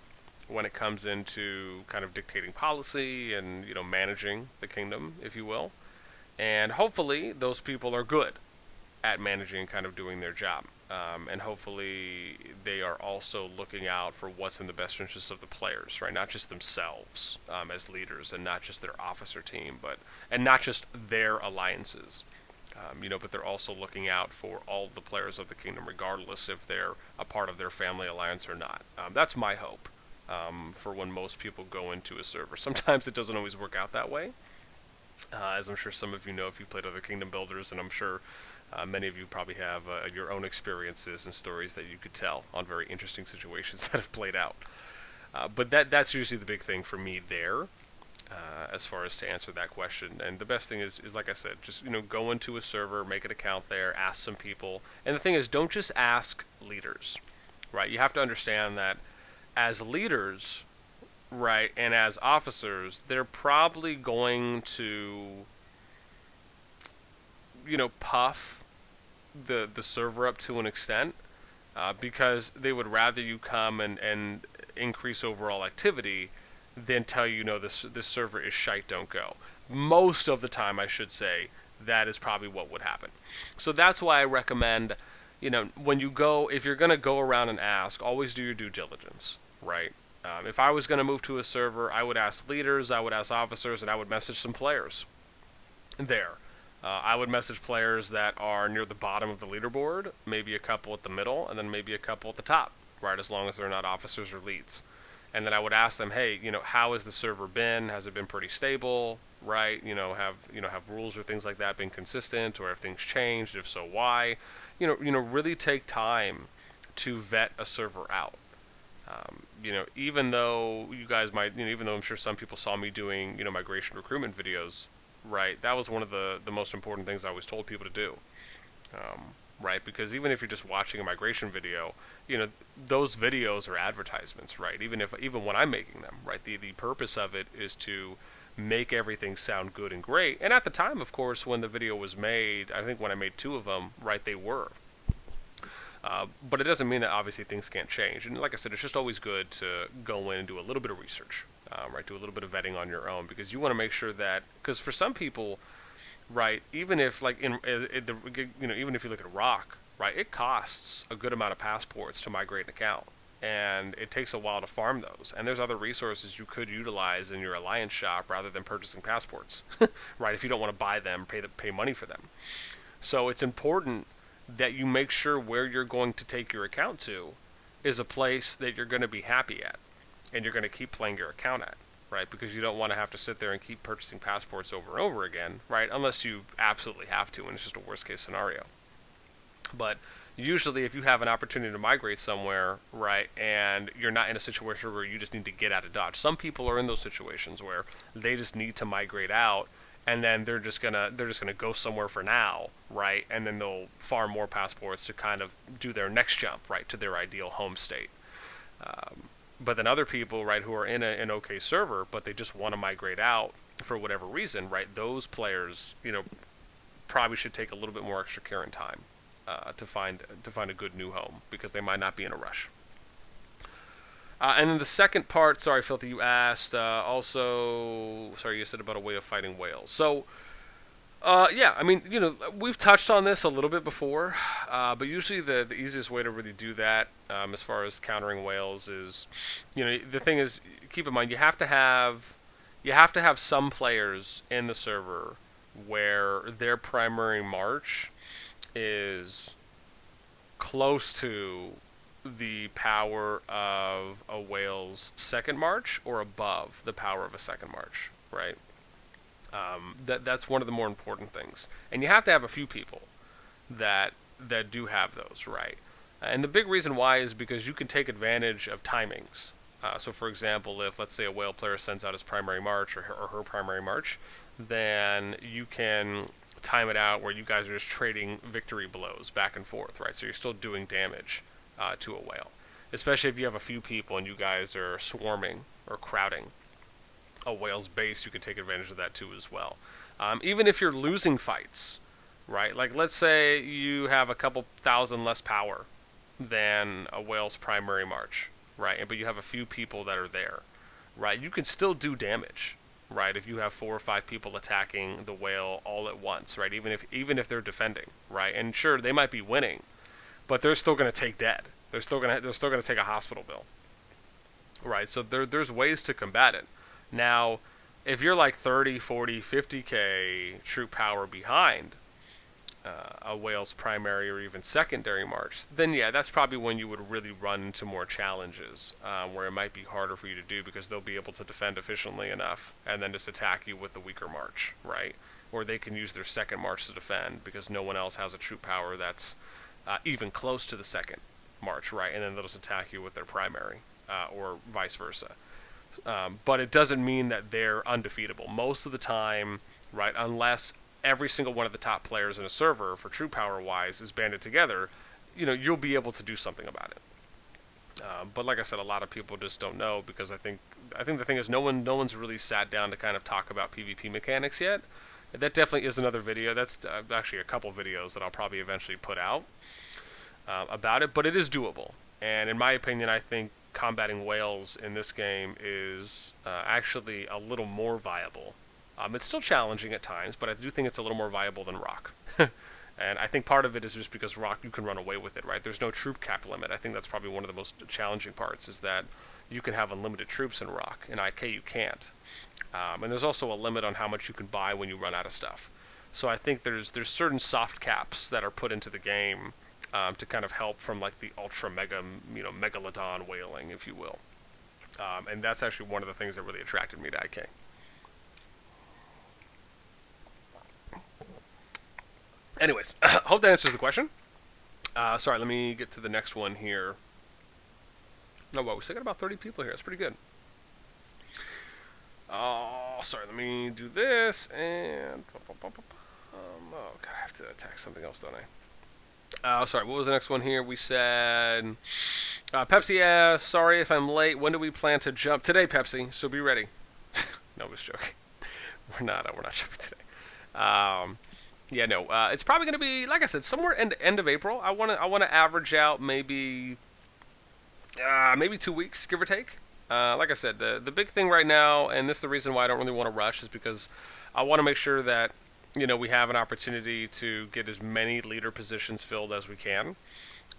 when it comes into kind of dictating policy and, you know, managing the kingdom, if you will. And hopefully those people are good at managing and kind of doing their job. And hopefully they are also looking out for what's in the best interest of the players, right? Not just themselves as leaders, and not just their officer team, and not just their alliances. You know, but they're also looking out for all the players of the kingdom, regardless if they're a part of their family alliance or not. That's my hope for when most people go into a server. Sometimes it doesn't always work out that way, as I'm sure some of you know if you've played other kingdom builders, and I'm sure many of you probably have your own experiences and stories that you could tell on very interesting situations that have played out. But that's usually the big thing for me there. As far as to answer that question, and the best thing is like I said, just, you know, go into a server, make an account there, ask some people. And the thing is, don't just ask leaders, right? You have to understand that as leaders, right, and as officers, they're probably going to, you know, puff the server up to an extent, because they would rather you come and increase overall activity than tell you, no, this server is shite, don't go. Most of the time, I should say, that is probably what would happen. So that's why I recommend, you know, when you go, if you're going to go around and ask, always do your due diligence, right? If I was going to move to a server, I would ask leaders, I would ask officers, and I would message some players there. I would message players that are near the bottom of the leaderboard, maybe a couple at the middle, and then maybe a couple at the top, right, as long as they're not officers or leads. And then I would ask them, hey, you know, how has the server been? Has it been pretty stable, right? Have rules or things like that been consistent, or have things changed? If so, why? Really take time to vet a server out. Even though you guys might, even though I'm sure some people saw me doing, migration recruitment videos, right? That was one of the most important things I always told people to do. Right? Because even if you're just watching a migration video, those videos are advertisements, right? Even when I'm making them, right? The purpose of it is to make everything sound good and great. And at the time, of course, when the video was made, I think when I made 2 of them, right, they were. But it doesn't mean that obviously things can't change. And like I said, it's just always good to go in and do a little bit of research, right? Do a little bit of vetting on your own, because you want to make sure that, because for some people, right, even if like even if you look at Rock, right, it costs a good amount of passports to migrate an account, and it takes a while to farm those. And there's other resources you could utilize in your alliance shop rather than purchasing passports, right? If you don't want to buy them, pay money for them. So it's important that you make sure where you're going to take your account to is a place that you're going to be happy at, and you're going to keep playing your account at. Right, because you don't want to have to sit there and keep purchasing passports over and over again, right? Unless you absolutely have to, and it's just a worst case scenario. But usually, if you have an opportunity to migrate somewhere, right, and you're not in a situation where you just need to get out of Dodge. Some people are in those situations where they just need to migrate out, and then they're just gonna go somewhere for now, right? And then they'll farm more passports to kind of do their next jump, right, to their ideal home state. But then other people, right, who are in an okay server, but they just want to migrate out for whatever reason, right, those players, probably should take a little bit more extra care and time to find a good new home, because they might not be in a rush. And then the second part, sorry, Filthy, you asked, you said about a way of fighting whales. So, yeah, I mean, we've touched on this a little bit before, but usually the easiest way to really do that, as far as countering whales, is, the thing is, keep in mind, you have to have some players in the server where their primary march is close to the power of a whale's second march, or above the power of a second march, right? That's one of the more important things, and you have to have a few people that do have those, right? And the big reason why is because you can take advantage of timings. So, for example, if let's say a whale player sends out his primary march, or her primary march, then you can time it out where you guys are just trading victory blows back and forth, right? So you're still doing damage to a whale, especially if you have a few people and you guys are swarming or crowding a whale's base. You can take advantage of that too as well. Even if you're losing fights, right? Like, let's say you have a couple thousand less power than a whale's primary march, right? But you have a few people that are there, right? You can still do damage, right? If you have 4 or 5 people attacking the whale all at once, right? Even if they're defending, right? And sure, they might be winning, but they're still going to take dead. They're still going to take a hospital bill, right? So there's ways to combat it. Now, if you're like 30, 40, 50k troop power behind a whale's primary or even secondary march, then yeah, that's probably when you would really run into more challenges, where it might be harder for you to do because they'll be able to defend efficiently enough and then just attack you with the weaker march, right? Or they can use their second march to defend because no one else has a troop power that's even close to the second march, right? And then they'll just attack you with their primary, or vice versa. But it doesn't mean that they're undefeatable. Most of the time, right, unless every single one of the top players in a server, for true power wise, is banded together, you'll be able to do something about it. But like I said, a lot of people just don't know because I think the thing is no one's really sat down to kind of talk about PvP mechanics yet. That definitely is another video. That's actually a couple videos that I'll probably eventually put out about it, but it is doable. And in my opinion, I think combating whales in this game is actually a little more viable. It's still challenging at times, but I do think it's a little more viable than rock. And I think part of it is just because rock, you can run away with it, right? There's no troop cap limit. I think that's probably one of the most challenging parts, is that you can have unlimited troops in rock. In IK, you can't. And there's also a limit on how much you can buy when you run out of stuff. So I think there's certain soft caps that are put into the game to kind of help from like the ultra mega, megalodon whaling, if you will. And that's actually one of the things that really attracted me to IK. Anyways, hope that answers the question. Sorry, let me get to the next one here. Oh, well, we still got about 30 people here. That's pretty good. Oh, sorry, let me do this, and... oh, God, I have to attack something else, don't I? Sorry, what was the next one here? We said... Pepsi, sorry if I'm late. When do we plan to jump? Today, Pepsi, so be ready. No, I'm just joking. We're not jumping today. Yeah, no. It's probably going to be, like I said, somewhere end of April. I want to average out maybe 2 weeks, give or take. Like I said, the big thing right now, and this is the reason why I don't really want to rush, is because I want to make sure that we have an opportunity to get as many leader positions filled as we can.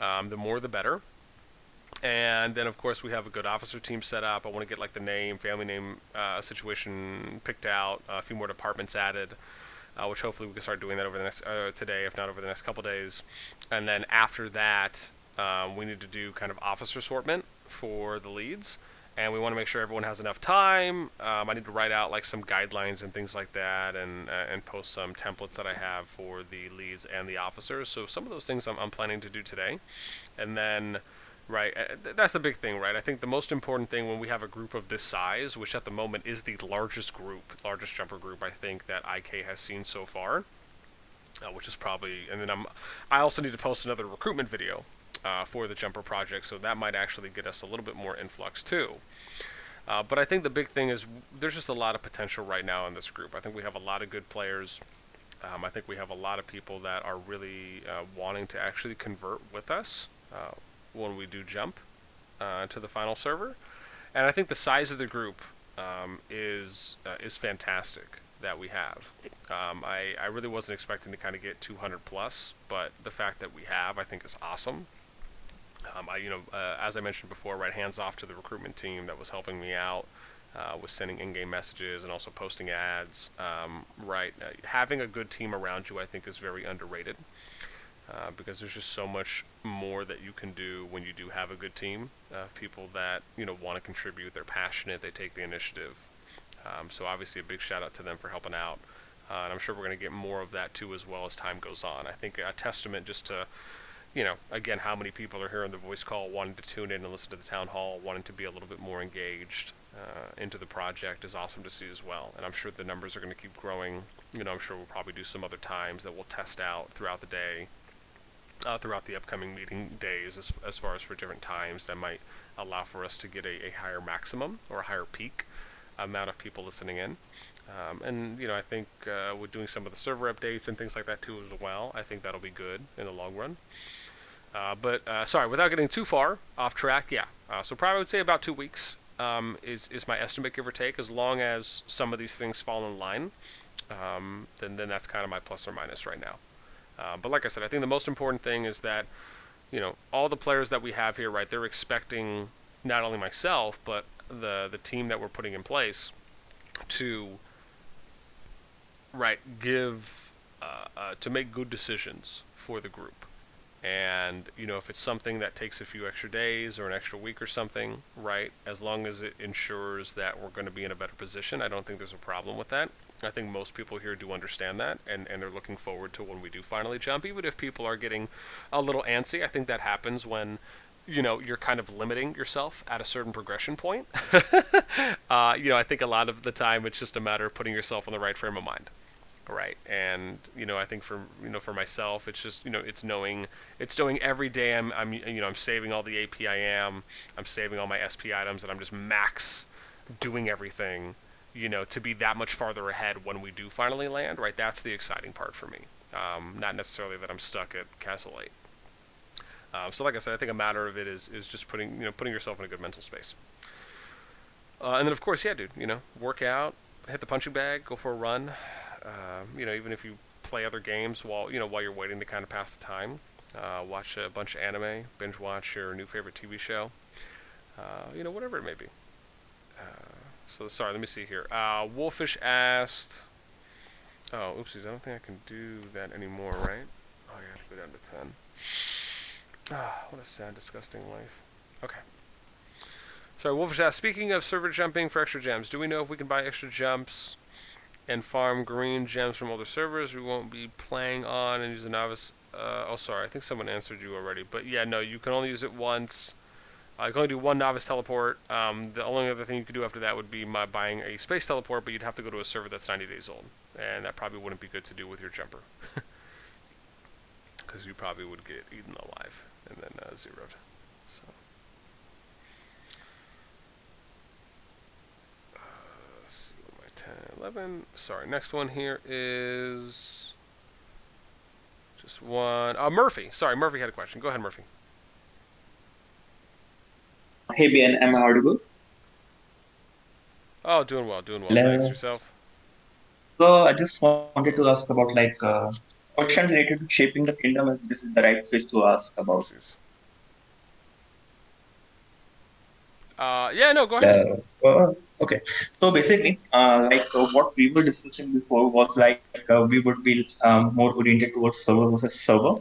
The more, the better. And then, of course, we have a good officer team set up. I want to get like the name, family name situation picked out, a few more departments added. Which hopefully we can start doing that over the next today, if not over the next couple days. And then after that, we need to do kind of officer assortment for the leads, and we want to make sure everyone has enough time. I need to write out like some guidelines and things like that, and post some templates that I have for the leads and the officers. So some of those things I'm planning to do today, and then. Right, that's the big thing, right? I think the most important thing when we have a group of this size, which at the moment is the largest jumper group, I think, that IK has seen so far, which is probably, and then I also need to post another recruitment video for the jumper project, so that might actually get us a little bit more influx too. But I think the big thing is there's just a lot of potential right now in this group. I think we have a lot of good players. I think we have a lot of people that are really wanting to actually convert with us when we do jump to the final server, and I think the size of the group is fantastic that we have. I really wasn't expecting to kind of get 200 plus, but the fact that we have, I think, is awesome. As I mentioned before, right, hands off to the recruitment team that was helping me out with sending in-game messages and also posting ads. Having a good team around you, I think, is very underrated. Because there's just so much more that you can do when you do have a good team of people that want to contribute. They're passionate. They take the initiative. So obviously a big shout out to them for helping out. And I'm sure we're going to get more of that too as well as time goes on. I think a testament just to, again, how many people are hearing the voice call, wanting to tune in and listen to the town hall, wanting to be a little bit more engaged into the project is awesome to see as well. And I'm sure the numbers are going to keep growing. I'm sure we'll probably do some other times that we'll test out throughout the day. Throughout the upcoming meeting days, as far as for different times that might allow for us to get a higher maximum or a higher peak amount of people listening in. And I think with doing some of the server updates and things like that too as well, I think that'll be good in the long run. But sorry, without getting too far off track, yeah. So probably I would say about 2 weeks is my estimate, give or take, as long as some of these things fall in line. Then that's kind of my plus or minus right now. But like I said, I think the most important thing is that all the players that we have here, right? They're expecting not only myself but the team that we're putting in place to give to make good decisions for the group. And if it's something that takes a few extra days or an extra week or something, right? As long as it ensures that we're going to be in a better position, I don't think there's a problem with that. I think most people here do understand that, and they're looking forward to when we do finally jump. Even if people are getting a little antsy, I think that happens when you're kind of limiting yourself at a certain progression point. I think a lot of the time it's just a matter of putting yourself in the right frame of mind. Right, and I think for myself, it's just it's knowing every day I'm saving all the AP I'm saving all my SP items, and I'm just max doing everything, to be that much farther ahead when we do finally land. Right, that's the exciting part for me. Not necessarily that I'm stuck at Castle 8. So like I said, I think a matter of it is just putting yourself in a good mental space. And then of course, yeah, dude, work out, hit the punching bag, go for a run. Even if you play other games while you're waiting to kind of pass the time, watch a bunch of anime, binge watch your new favorite TV show, whatever it may be. So sorry, let me see here. Wolfish asked, oh, oopsies, I don't think I can do that anymore, right? Oh, I have to go down to 10. Ah, what a sad, disgusting life. Okay. Sorry, Wolfish asked, speaking of server jumping for extra gems, do we know if we can buy extra jumps and farm green gems from older servers we won't be playing on and use the novice? Oh, sorry, I think someone answered you already. But yeah, no, you can only use it once. You can only do one novice teleport. The only other thing you could do after that would be buying a space teleport, but you'd have to go to a server that's 90 days old. And that probably wouldn't be good to do with your jumper. Because you probably would get eaten alive and then zeroed. So. Let's see what my 10, 11. Sorry, next one here is just one. Murphy. Sorry, Murphy had a question. Go ahead, Murphy. Hey Ben, am I audible? Oh, doing well, doing well. Thanks. Hello. Yourself? So I just wanted to ask about question related to shaping the kingdom. If this is the right phase to ask about. Oopsies. Yeah, no, go ahead. Okay. So basically, what we were discussing before was we would be more oriented towards server versus server.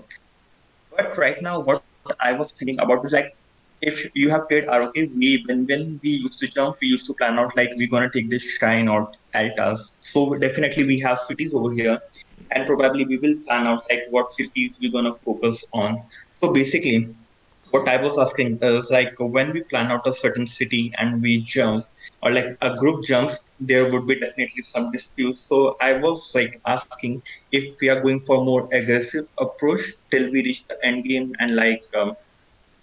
But right now, what I was thinking about is if you have played ROK, when we used to jump, we used to plan out we're gonna take this shrine or altars. So definitely we have cities over here, and probably we will plan out what cities we're gonna focus on. So basically, what I was asking is when we plan out a certain city and we jump, or a group jumps, there would be definitely some disputes. So I was asking if we are going for more aggressive approach till we reach the end game and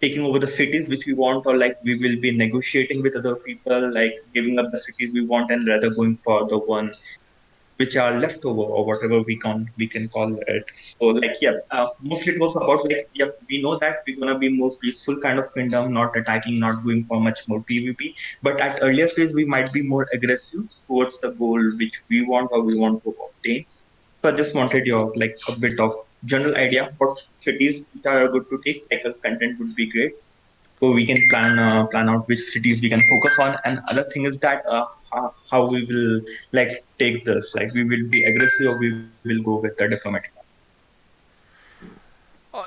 taking over the cities which we want, or we will be negotiating with other people, giving up the cities we want and rather going for the one which are leftover or whatever we can call it. So mostly it was about we know that we're gonna be more peaceful kind of kingdom, not attacking, not going for much more PvP. But at earlier phase we might be more aggressive towards the goal which we want or we want to obtain. So I just wanted your a bit of general idea what cities which are good to take. A content would be great, so we can plan out which cities we can focus on. And other thing is that how we will take this. We will be aggressive or we will go with the diplomatic.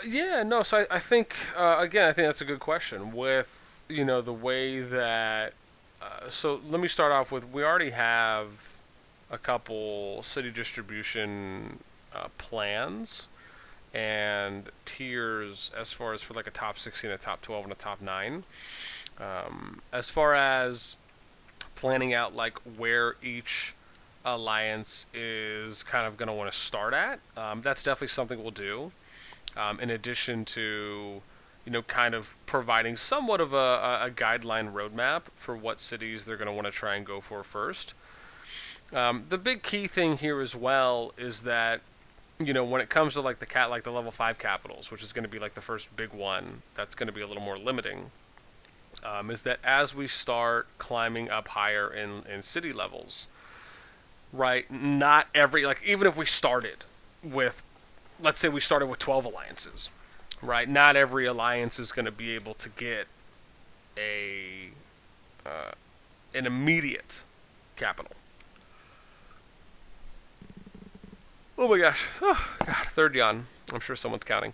Yeah, no. So I think again, I think that's a good question. With the way that, so let me start off with, we already have a couple city distribution plans and tiers as far as for like a top 16, a top 12, and a top 9. As far as planning out like where each alliance is kind of going to want to start at, that's definitely something we'll do. In addition to, kind of providing somewhat of a guideline roadmap for what cities they're going to want to try and go for first. The big key thing here as well is that, when it comes to like the level 5 capitals, which is going to be like the first big one, that's going to be a little more limiting. Is that as we start climbing up higher in city levels, right? Not every, like, even if we started with, let's say we started with 12 alliances, right? Not every alliance is going to be able to get a an immediate capital. Oh my gosh. Oh, God, third yawn. I'm sure someone's counting.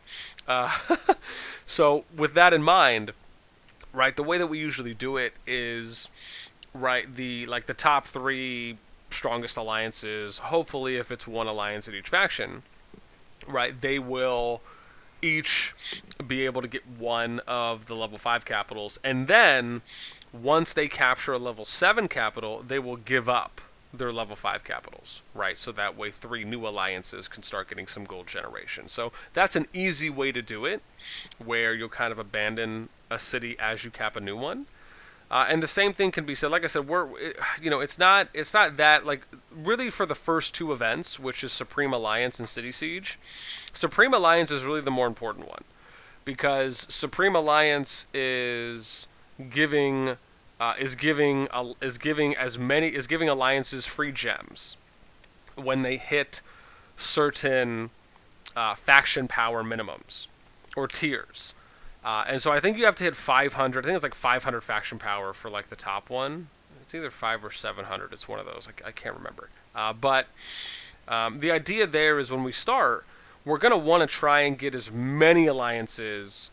So with that in mind, right, the way that we usually do it is, right, the top 3 strongest alliances, hopefully if it's one alliance at each faction, right, they will each be able to get one of the level 5 capitals, and then once they capture a level 7 capital, they will give up their level 5 capitals, right? So that way 3 new alliances can start getting some gold generation. So that's an easy way to do it, where you'll kind of abandon a city as you cap a new one. And the same thing can be said, like I said, it's not that, like, really for the first 2 events, which is Supreme Alliance and City Siege. Supreme Alliance is really the more important one, because Supreme Alliance is giving alliances free gems when they hit certain faction power minimums or tiers. And so I think you have to hit 500. I think it's like 500 faction power for like the top one. It's either 500 or 700. It's one of those. I can't remember. But the idea there is when we start, we're going to want to try and get as many alliances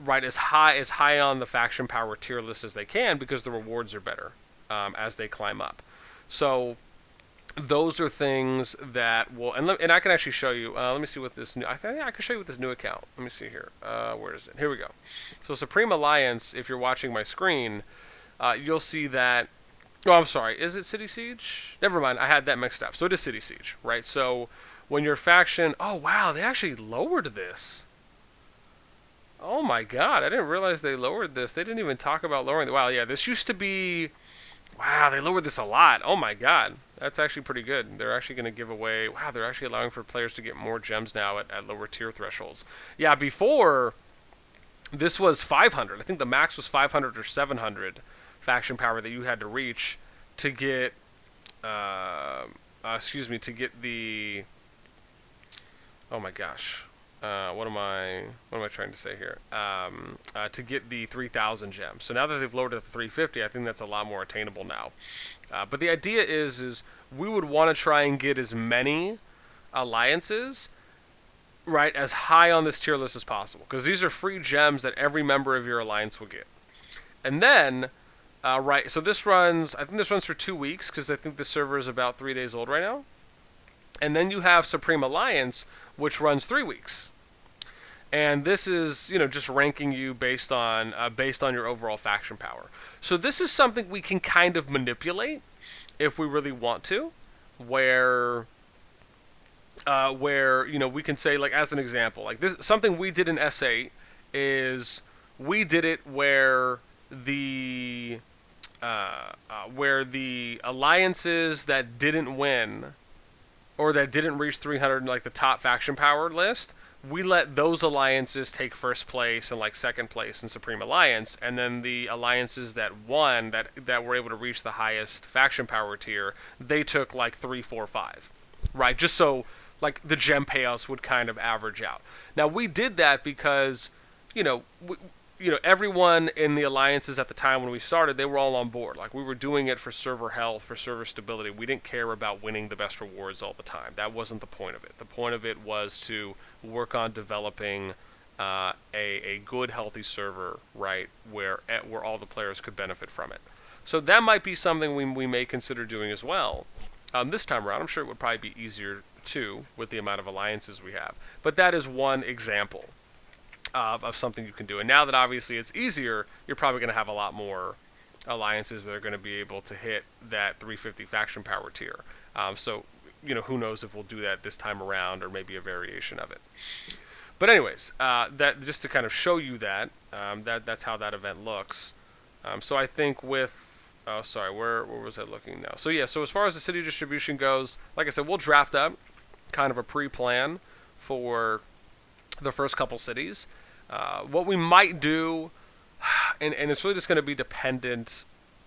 right as high on the faction power tier list as they can, because the rewards are better as they climb up. So those are things that will, and I can actually show you. Let me see what this new. I think I can show you with this new account. Let me see here. Where is it? Here we go. So Supreme Alliance. If you're watching my screen, you'll see that. Oh, I'm sorry. Is it City Siege? Never mind. I had that mixed up. So it is City Siege, right? So when your faction. Oh wow, they actually lowered this. Oh my God, I didn't realize they lowered this. They didn't even talk about lowering it. Wow, yeah, this used to be. Wow, they lowered this a lot. Oh my God. That's actually pretty good. They're actually going to give away... Wow, they're actually allowing for players to get more gems now at lower tier thresholds. Yeah, before, this was 500. I think the max was 500 or 700 faction power that you had to reach to get... to get the... Oh my gosh. What am I trying to say here? To get the 3,000 gems. So now that they've lowered it to 350, I think that's a lot more attainable now. But the idea is we would want to try and get as many alliances, right, as high on this tier list as possible, because these are free gems that every member of your alliance will get. And then, right, so I think this runs for 2 weeks, because I think the server is about 3 days old right now. And then you have Supreme Alliance, which runs 3 weeks. And this is, just ranking you based on your overall faction power. So this is something we can kind of manipulate if we really want to, where we can say, like, as an example, like this, something we did in S8 is we did it where the alliances that didn't win or that didn't reach 300, like the top faction power list, we let those alliances take first place and like second place in Supreme Alliance, and then the alliances that won, that were able to reach the highest faction power tier, they took like 3, 4, 5, right? Just so like the gem payouts would kind of average out. Now we did that because, everyone in the alliances at the time when we started, they were all on board. Like, we were doing it for server health, for server stability. We didn't care about winning the best rewards all the time. That wasn't the point of it. The point of it was to work on developing a good, healthy server, right, where all the players could benefit from it. So that might be something we may consider doing as well. This time around, I'm sure it would probably be easier too with the amount of alliances we have. But that is one example of something you can do. And now that obviously it's easier, you're probably going to have a lot more alliances that are going to be able to hit that 350 faction power tier. So, who knows if we'll do that this time around, or maybe a variation of it. But anyways, that just to kind of show you that, that's how that event looks. So I think with Oh, sorry. Where was I looking now? So yeah. So as far as the city distribution goes, like I said, we'll draft up kind of a pre-plan for the first couple cities. What we might do, and it's really just going to be dependent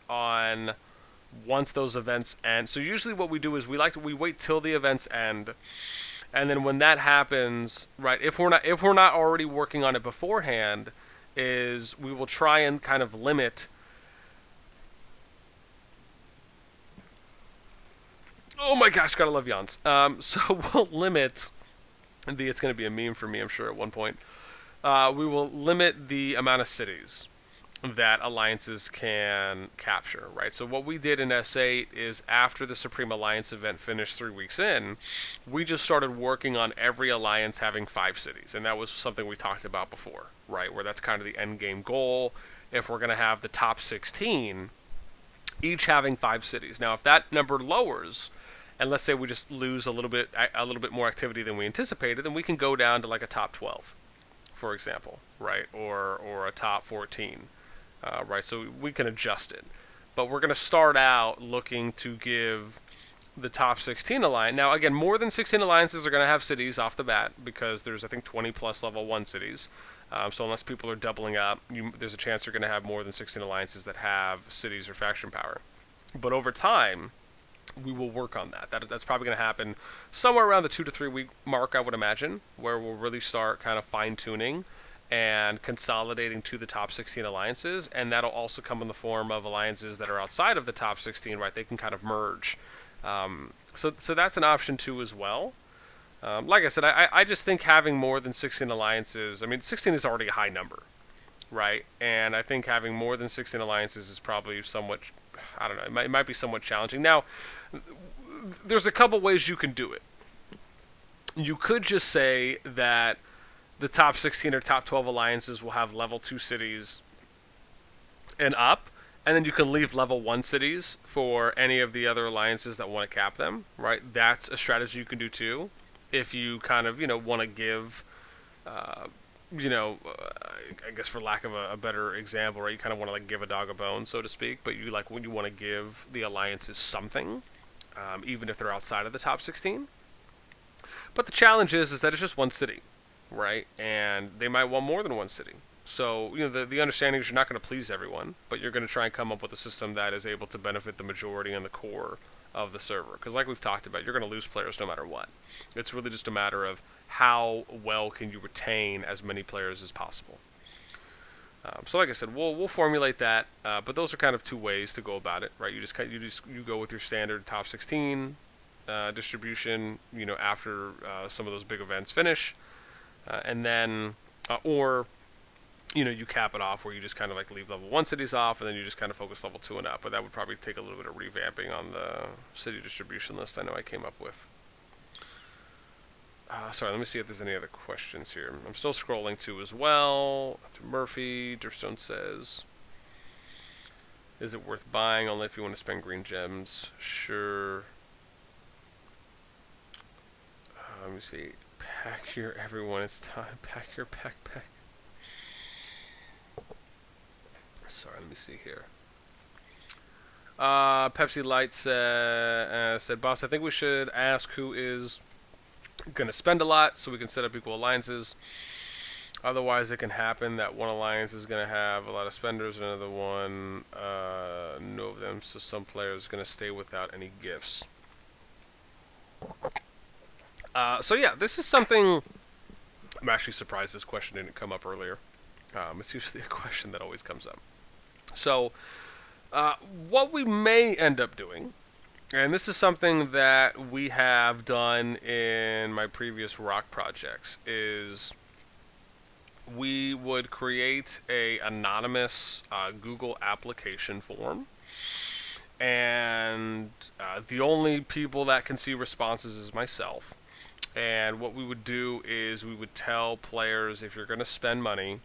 on once those events end. So usually what we do is we wait till the events end, and then when that happens, right? If we're not already working on it beforehand, is we will try and kind of limit. Oh my gosh, gotta love yawns. So we'll limit. It's going to be a meme for me, I'm sure, at one point. We will limit the amount of cities that alliances can capture, right? So what we did in S8 is after the Supreme Alliance event finished 3 weeks in, we just started working on every alliance having 5 cities, and that was something we talked about before, right? Where that's kind of the end game goal. If we're going to have the top 16, each having 5 cities. Now, if that number lowers, and let's say we just lose a little bit more activity than we anticipated, then we can go down to like a top 12, for example, right? Or a top 14. Right, so we can adjust it. But we're going to start out looking to give the top 16 alliance. Now, again, more than 16 alliances are going to have cities off the bat because there's, I think, 20 plus level 1 cities. So unless people are doubling up, there's a chance you're going to have more than 16 alliances that have cities or faction power. But over time, we will work on that. That's probably going to happen somewhere around the 2 to 3 week mark, I would imagine, where we'll really start kind of fine-tuning and consolidating to the top 16 alliances, and that'll also come in the form of alliances that are outside of the top 16, right? They can kind of merge. So that's an option too as well. Like I said, I just think having more than 16 alliances, I mean, 16 is already a high number, right? And I think having more than 16 alliances is probably somewhat, I don't know, it might be somewhat challenging. Now, there's a couple ways you can do it. You could just say that the top 16 or top 12 alliances will have level 2 cities and up, and then you can leave level 1 cities for any of the other alliances that want to cap them, right? That's a strategy you can do too, if you kind of, want to give, I guess for lack of a better example, right? You kind of want to like give a dog a bone, so to speak, but you like when you want to give the alliances something, even if they're outside of the top 16. But the challenge is that it's just one city. Right, and they might want more than one city. So, the understanding is you're not going to please everyone, but you're going to try and come up with a system that is able to benefit the majority and the core of the server. Because like we've talked about, you're going to lose players no matter what. It's really just a matter of how well can you retain as many players as possible. So like I said, we'll formulate that, but those are kind of 2 ways to go about it, right? You go with your standard top 16 distribution, after some of those big events finish. And then, or, you cap it off where you just kind of like leave level 1 cities off, and then you just kind of focus level 2 and up. But that would probably take a little bit of revamping on the city distribution list I know I came up with. Sorry, let me see if there's any other questions here. I'm still scrolling too as well. Murphy, Durstone says, is it worth buying only if you want to spend green gems? Sure. Let me see. Pack your everyone, it's time. Pack your backpack. Sorry, let me see here. Pepsi Light said, Boss, I think we should ask who is going to spend a lot so we can set up equal alliances. Otherwise, it can happen that one alliance is going to have a lot of spenders, and another one, no of them, so some players are going to stay without any gifts. So yeah, this is something, I'm actually surprised this question didn't come up earlier. It's usually a question that always comes up. So, what we may end up doing, and this is something that we have done in my previous rock projects, is we would create a anonymous Google application form. And the only people that can see responses is myself. And what we would do is we would tell players, if you're going to spend money,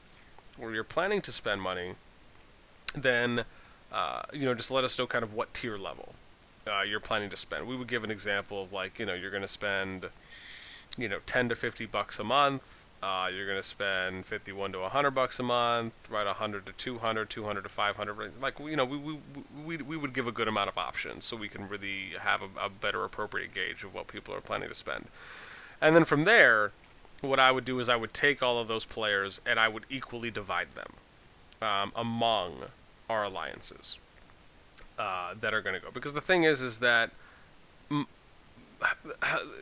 or you're planning to spend money, then, just let us know kind of what tier level you're planning to spend. We would give an example of like, you're going to spend, $10 to $50 a month, You're going to spend 51 to $100 a month, right? 100 to 200, 200 to 500. Like, you know, we would give a good amount of options so we can really have a better appropriate gauge of what people are planning to spend. And then from there, what I would do is I would take all of those players and I would equally divide them among our alliances that are going to go. Because the thing is that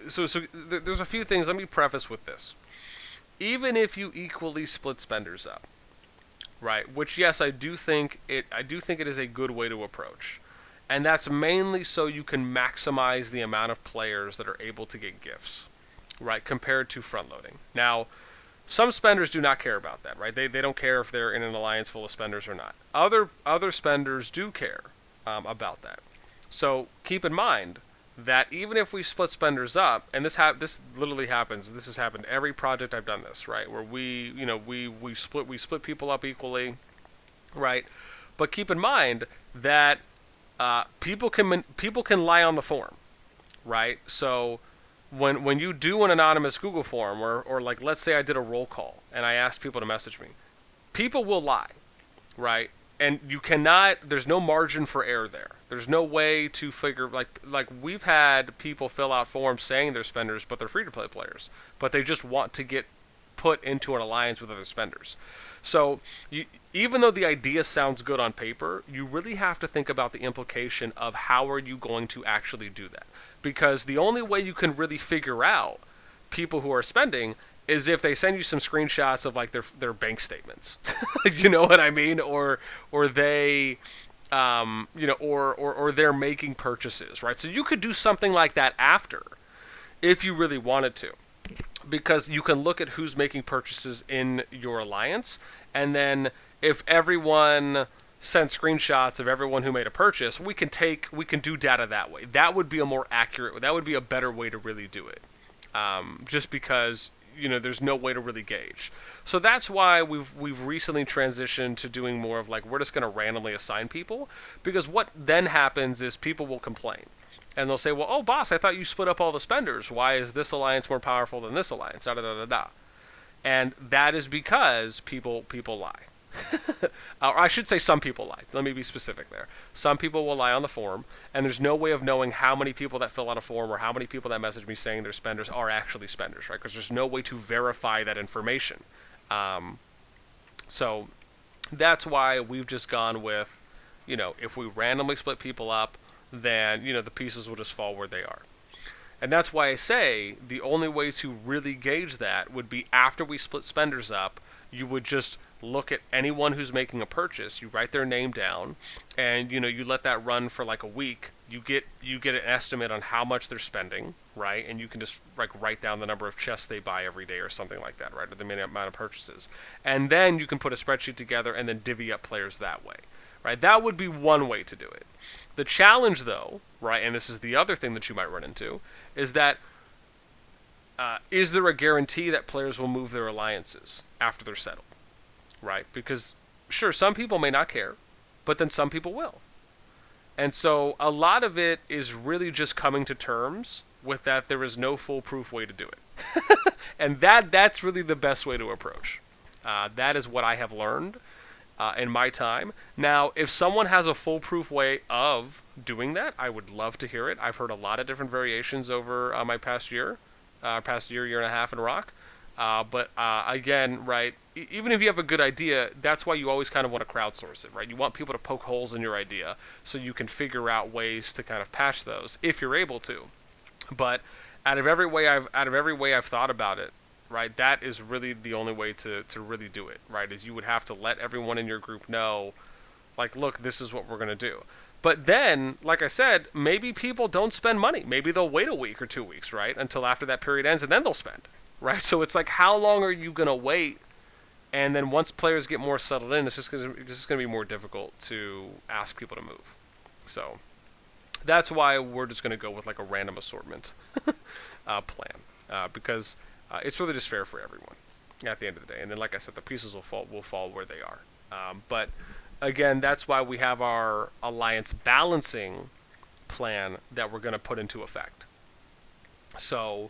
so there's a few things. Let me preface with this. Even if you equally split spenders up, right? Which, yes, I do think it is a good way to approach, and that's mainly so you can maximize the amount of players that are able to get gifts, right? Compared to front loading. Now, some spenders do not care about that, right? They don't care if they're in an alliance full of spenders or not. Other spenders do care about that. So keep in mind that even if we split spenders up, and this literally happens. This has happened every project I've done this, right? Where we split people up equally, right? But keep in mind that people can lie on the form, right? So when you do an anonymous Google form, or like, let's say I did a roll call and I asked people to message me, people will lie, right? And you cannot, there's no margin for error there. There's no way to figure, like we've had people fill out forms saying they're spenders, but they're free-to-play players. But they just want to get put into an alliance with other spenders. So even though the idea sounds good on paper, you really have to think about the implication of how are you going to actually do that. Because the only way you can really figure out people who are spending is if they send you some screenshots of like their bank statements. You know what I mean? Or they or they're making purchases, right? So you could do something like that after if you really wanted to. Because you can look at who's making purchases in your alliance, and then if everyone sent screenshots of everyone who made a purchase, we can do data that way. That would be a more accurate, that would be a better way to really do it. Just because there's no way to really gauge. So that's why we've recently transitioned to doing more of like, we're just going to randomly assign people, because what then happens is people will complain. And they'll say, well, oh, boss, I thought you split up all the spenders. Why is this alliance more powerful than this alliance? Da da da da da. And that is because people lie. Or I should say some people lie. Let me be specific there. Some people will lie on the form, and there's no way of knowing how many people that fill out a form or how many people that message me saying they're spenders are actually spenders, right? Because there's no way to verify that information. So that's why we've just gone with, if we randomly split people up, then, the pieces will just fall where they are. And that's why I say the only way to really gauge that would be after we split spenders up, you would just look at anyone who's making a purchase, you write their name down, and, you let that run for like a week. You get an estimate on how much they're spending, right? And you can just like write down the number of chests they buy every day or something like that, right? Or the minimum amount of purchases. And then you can put a spreadsheet together and then divvy up players that way, right? That would be one way to do it. The challenge, though, right, and this is the other thing that you might run into, is that is there a guarantee that players will move their alliances after they're settled, right? Because, sure, some people may not care, but then some people will. And so a lot of it is really just coming to terms with that there is no foolproof way to do it. And that's really the best way to approach. That is what I have learned in my time. Now, if someone has a foolproof way of doing that, I would love to hear it. I've heard a lot of different variations over my past year and a half in Rock. But again, right, even if you have a good idea, that's why you always kind of want to crowdsource it, right? You want people to poke holes in your idea so you can figure out ways to kind of patch those if you're able to. But out of every way I've thought about it, right, that is really the only way to really do it, right, is you would have to let everyone in your group know, like, look, this is what we're going to do. But then, like I said, maybe people don't spend money. Maybe they'll wait a week or 2 weeks, right, until after that period ends, and then they'll spend, right? So it's like, how long are you going to wait? And then once players get more settled in, it's just going to be more difficult to ask people to move. So that's why we're just going to go with like a random assortment plan, because it's really just fair for everyone at the end of the day. And then, like I said, the pieces will fall where they are. But again, that's why we have our alliance balancing plan that we're going to put into effect. So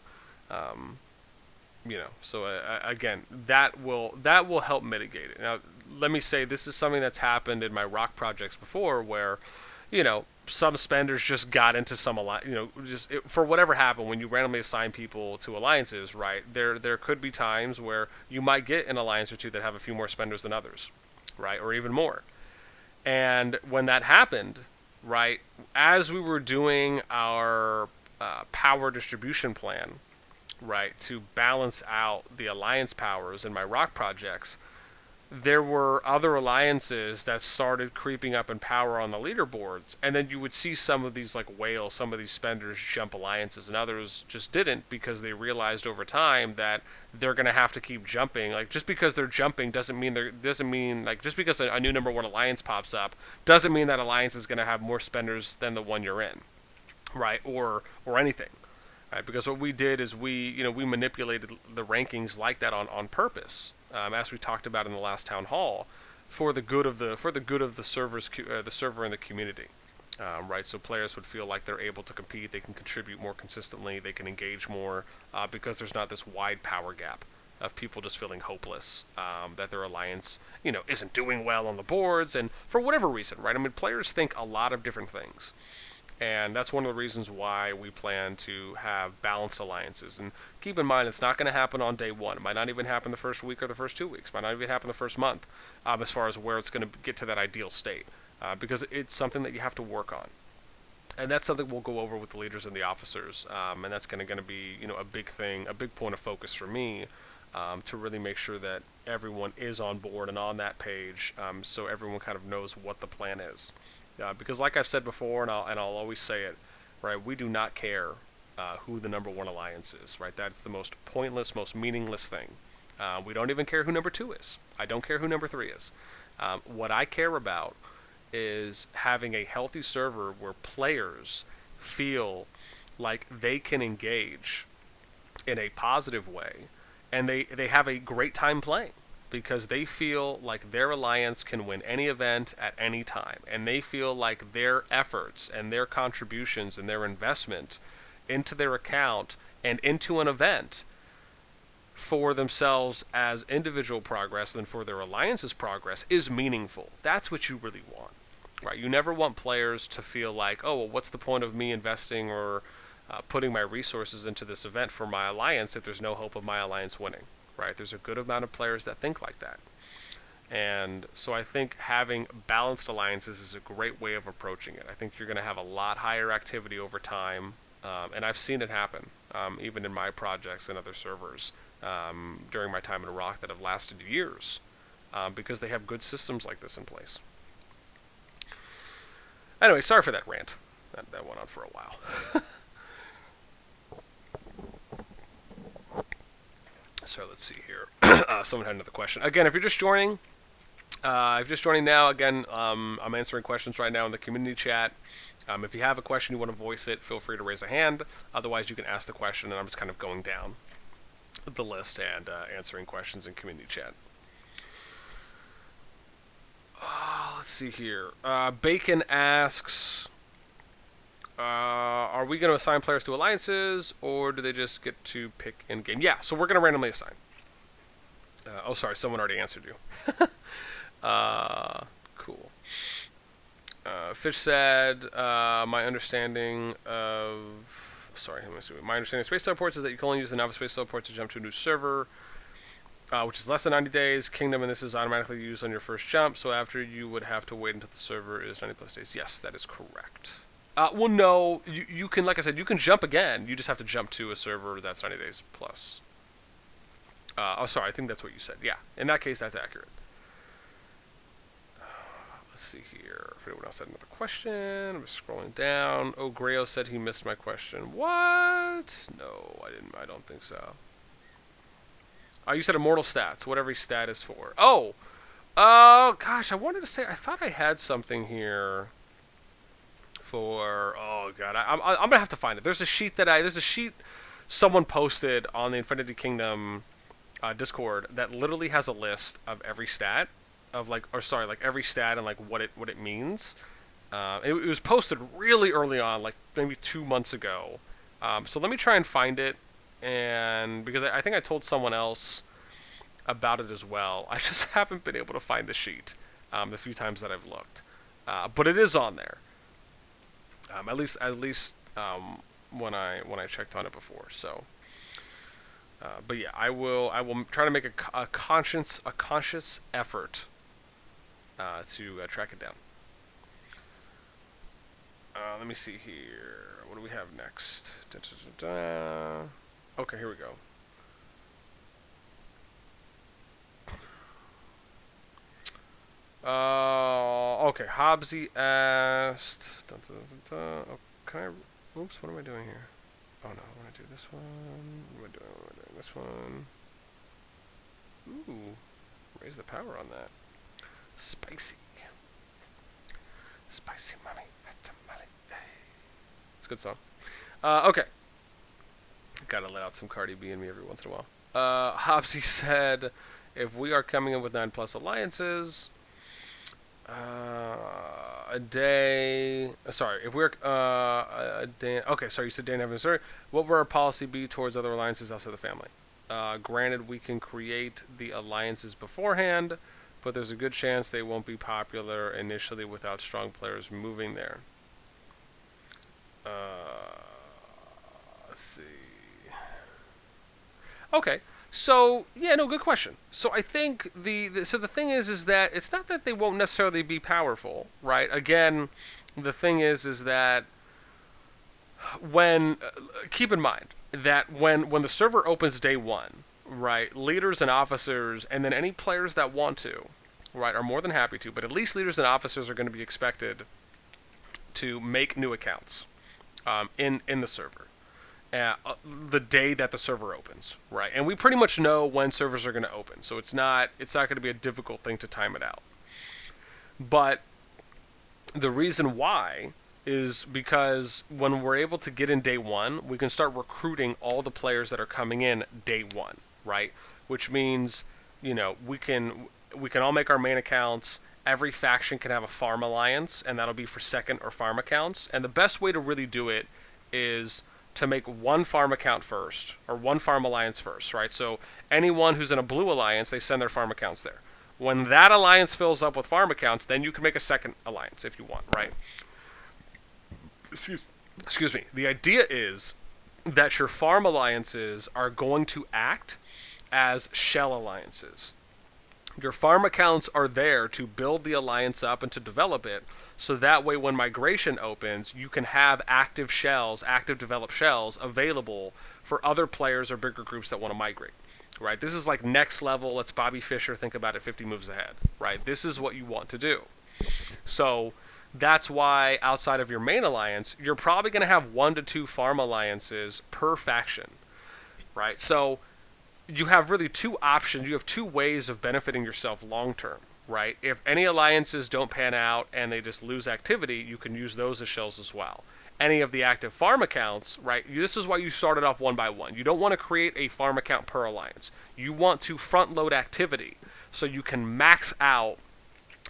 So again, that will help mitigate it. Now, let me say this is something that's happened in my rock projects before, where some spenders just got into some alliance. For whatever happened when you randomly assign people to alliances, right? There could be times where you might get an alliance or two that have a few more spenders than others, right, or even more. And when that happened, right, as we were doing our power distribution plan, right, to balance out the alliance powers in my rock projects, there were other alliances that started creeping up in power on the leaderboards, and then you would see some of these like whales, some of these spenders jump alliances, and others just didn't, because they realized over time that they're going to have to keep jumping. Like, just because they're jumping doesn't mean like, just because a new number one alliance pops up doesn't mean that alliance is going to have more spenders than the one you're in, right, or anything. Right, because what we did is we manipulated the rankings like that on purpose, as we talked about in the last town hall, for the good of the servers, the server and the community, right? So players would feel like they're able to compete, they can contribute more consistently, they can engage more, because there's not this wide power gap of people just feeling hopeless, that their alliance isn't doing well on the boards, and for whatever reason, right? I mean, players think a lot of different things. And that's one of the reasons why we plan to have balanced alliances. And keep in mind, it's not going to happen on day one. It might not even happen the first week or the first 2 weeks. It might not even happen the first month, as far as where it's going to get to that ideal state. Because it's something that you have to work on. And that's something we'll go over with the leaders and the officers. And that's going to be a big thing, a big point of focus for me, to really make sure that everyone is on board and on that page, so everyone kind of knows what the plan is. Because like I've said before, and I'll always say it, right? We do not care who the number one alliance is, right? That's the most pointless, most meaningless thing. We don't even care who number 2 is. I don't care who number 3 is. What I care about is having a healthy server where players feel like they can engage in a positive way, and they have a great time playing, because they feel like their alliance can win any event at any time, and they feel like their efforts and their contributions and their investment into their account and into an event for themselves as individual progress and for their alliance's progress is meaningful. That's what you really want, right? You never want players to feel like, oh, well, what's the point of me investing or putting my resources into this event for my alliance if there's no hope of my alliance winning? Right? There's a good amount of players that think like that. And so I think having balanced alliances is a great way of approaching it. I think you're going to have a lot higher activity over time, and I've seen it happen, even in my projects and other servers, during my time in Rock, that have lasted years, because they have good systems like this in place. Anyway, sorry for that rant. That went on for a while. So let's see here. Someone had another question. Again, if you're just joining now, again, I'm answering questions right now in the community chat. If you have a question, you want to voice it, feel free to raise a hand. Otherwise, you can ask the question, and I'm just kind of going down the list and answering questions in community chat. Let's see here. Bacon asks, are we going to assign players to alliances, or do they just get to pick in game? Yeah, so we're going to randomly assign. Oh, sorry, someone already answered you. Cool. Fish said, my understanding of space teleports is that you can only use the novice space teleport to jump to a new server, which is less than 90 days. Kingdom, and this is automatically used on your first jump, so after you would have to wait until the server is 90 plus days. Yes, that is correct. Well, no, you can, like I said, you can jump again. You just have to jump to a server that's 90 days plus. Oh, sorry, I think that's what you said. Yeah, in that case, that's accurate. Let's see here. If anyone else had another question, I'm just scrolling down. Oh, Grayo said he missed my question. What? No, I didn't. I don't think so. You said immortal stats. What every stat is for. Oh, gosh, I wanted to say. I thought I had something here. Oh god, I'm gonna have to find it. There's a sheet someone posted on the Infinity Kingdom Discord that literally has a list of every stat of like every stat and like what it means. It was posted really early on, like maybe 2 months ago. So let me try and find it and because I think I told someone else about it as well. I just haven't been able to find the sheet the few times that I've looked, but it is on there. At least when I checked on it before. So, but yeah, I will try to make a conscious effort to track it down. Let me see here. What do we have next? Da, da, da, da. Okay, here we go. Okay, Hobbsy asked. Dun, dun, dun, dun. Oh, can I? Oops, what am I doing here? Oh no, I want to do this one. What am I doing? What am I doing? This one. Ooh, raise the power on that. Spicy. Spicy mommy. That's a mommy. It's a good song. Okay. Gotta let out some Cardi B in me every once in a while. Hobbsy said, if we are coming in with 9+ alliances, a day. Sorry, if we're a day. Okay, sorry, you said day and a half. Sorry, what would our policy be towards other alliances outside the family? Granted, we can create the alliances beforehand, but there's a good chance they won't be popular initially without strong players moving there. Let's see. Okay. So yeah, no, good question. So I think the thing is that it's not that they won't necessarily be powerful, right? Again, the thing is that when keep in mind that when the server opens day one, right? Leaders and officers, and then any players that want to, right, are more than happy to. But at least leaders and officers are going to be expected to make new accounts in the server. The day that the server opens, right? And we pretty much know when servers are going to open, so it's not going to be a difficult thing to time it out. But the reason why is because when we're able to get in day one, we can start recruiting all the players that are coming in day one, right? Which means, you know, we can all make our main accounts. Every faction can have a farm alliance, and that'll be for second or farm accounts. And the best way to really do it is to make one farm account first, or one farm alliance first, right? So anyone who's in a blue alliance, they send their farm accounts there. When that alliance fills up with farm accounts, then you can make a second alliance if you want, right? Excuse me. The idea is that your farm alliances are going to act as shell alliances. Your farm accounts are there to build the alliance up and to develop it, so that way when migration opens, you can have active developed shells available for other players or bigger groups that want to migrate, right? This is like next level, let's Bobby Fischer think about it 50 moves ahead, right? This is what you want to do. So that's why outside of your main alliance, you're probably going to have 1 to 2 farm alliances per faction, right? So you have really 2 options. You have 2 ways of benefiting yourself long term, right? If any alliances don't pan out and they just lose activity, you can use those as shells as well. Any of the active farm accounts, right? This is why you started off one by one. You don't want to create a farm account per alliance. You want to front load activity so you can max out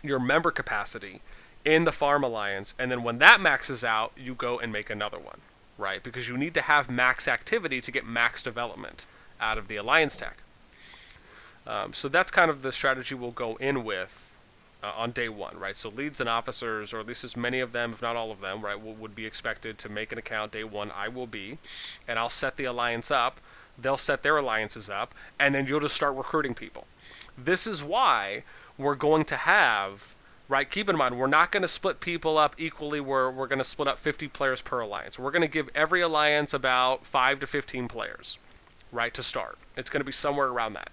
your member capacity in the farm alliance, and then when that maxes out, you go and make another one, right? Because you need to have max activity to get max development out of the alliance tech. So that's kind of the strategy we'll go in with on day one, right? So leads and officers, or at least as many of them, if not all of them, right, would be expected to make an account day one. I will be, and I'll set the alliance up. They'll set their alliances up, and then you'll just start recruiting people. This is why we're going to have, right, keep in mind, we're not going to split people up equally. We're going to split up 50 players per alliance. We're going to give every alliance about 5 to 15 players, right, to start. It's going to be somewhere around that.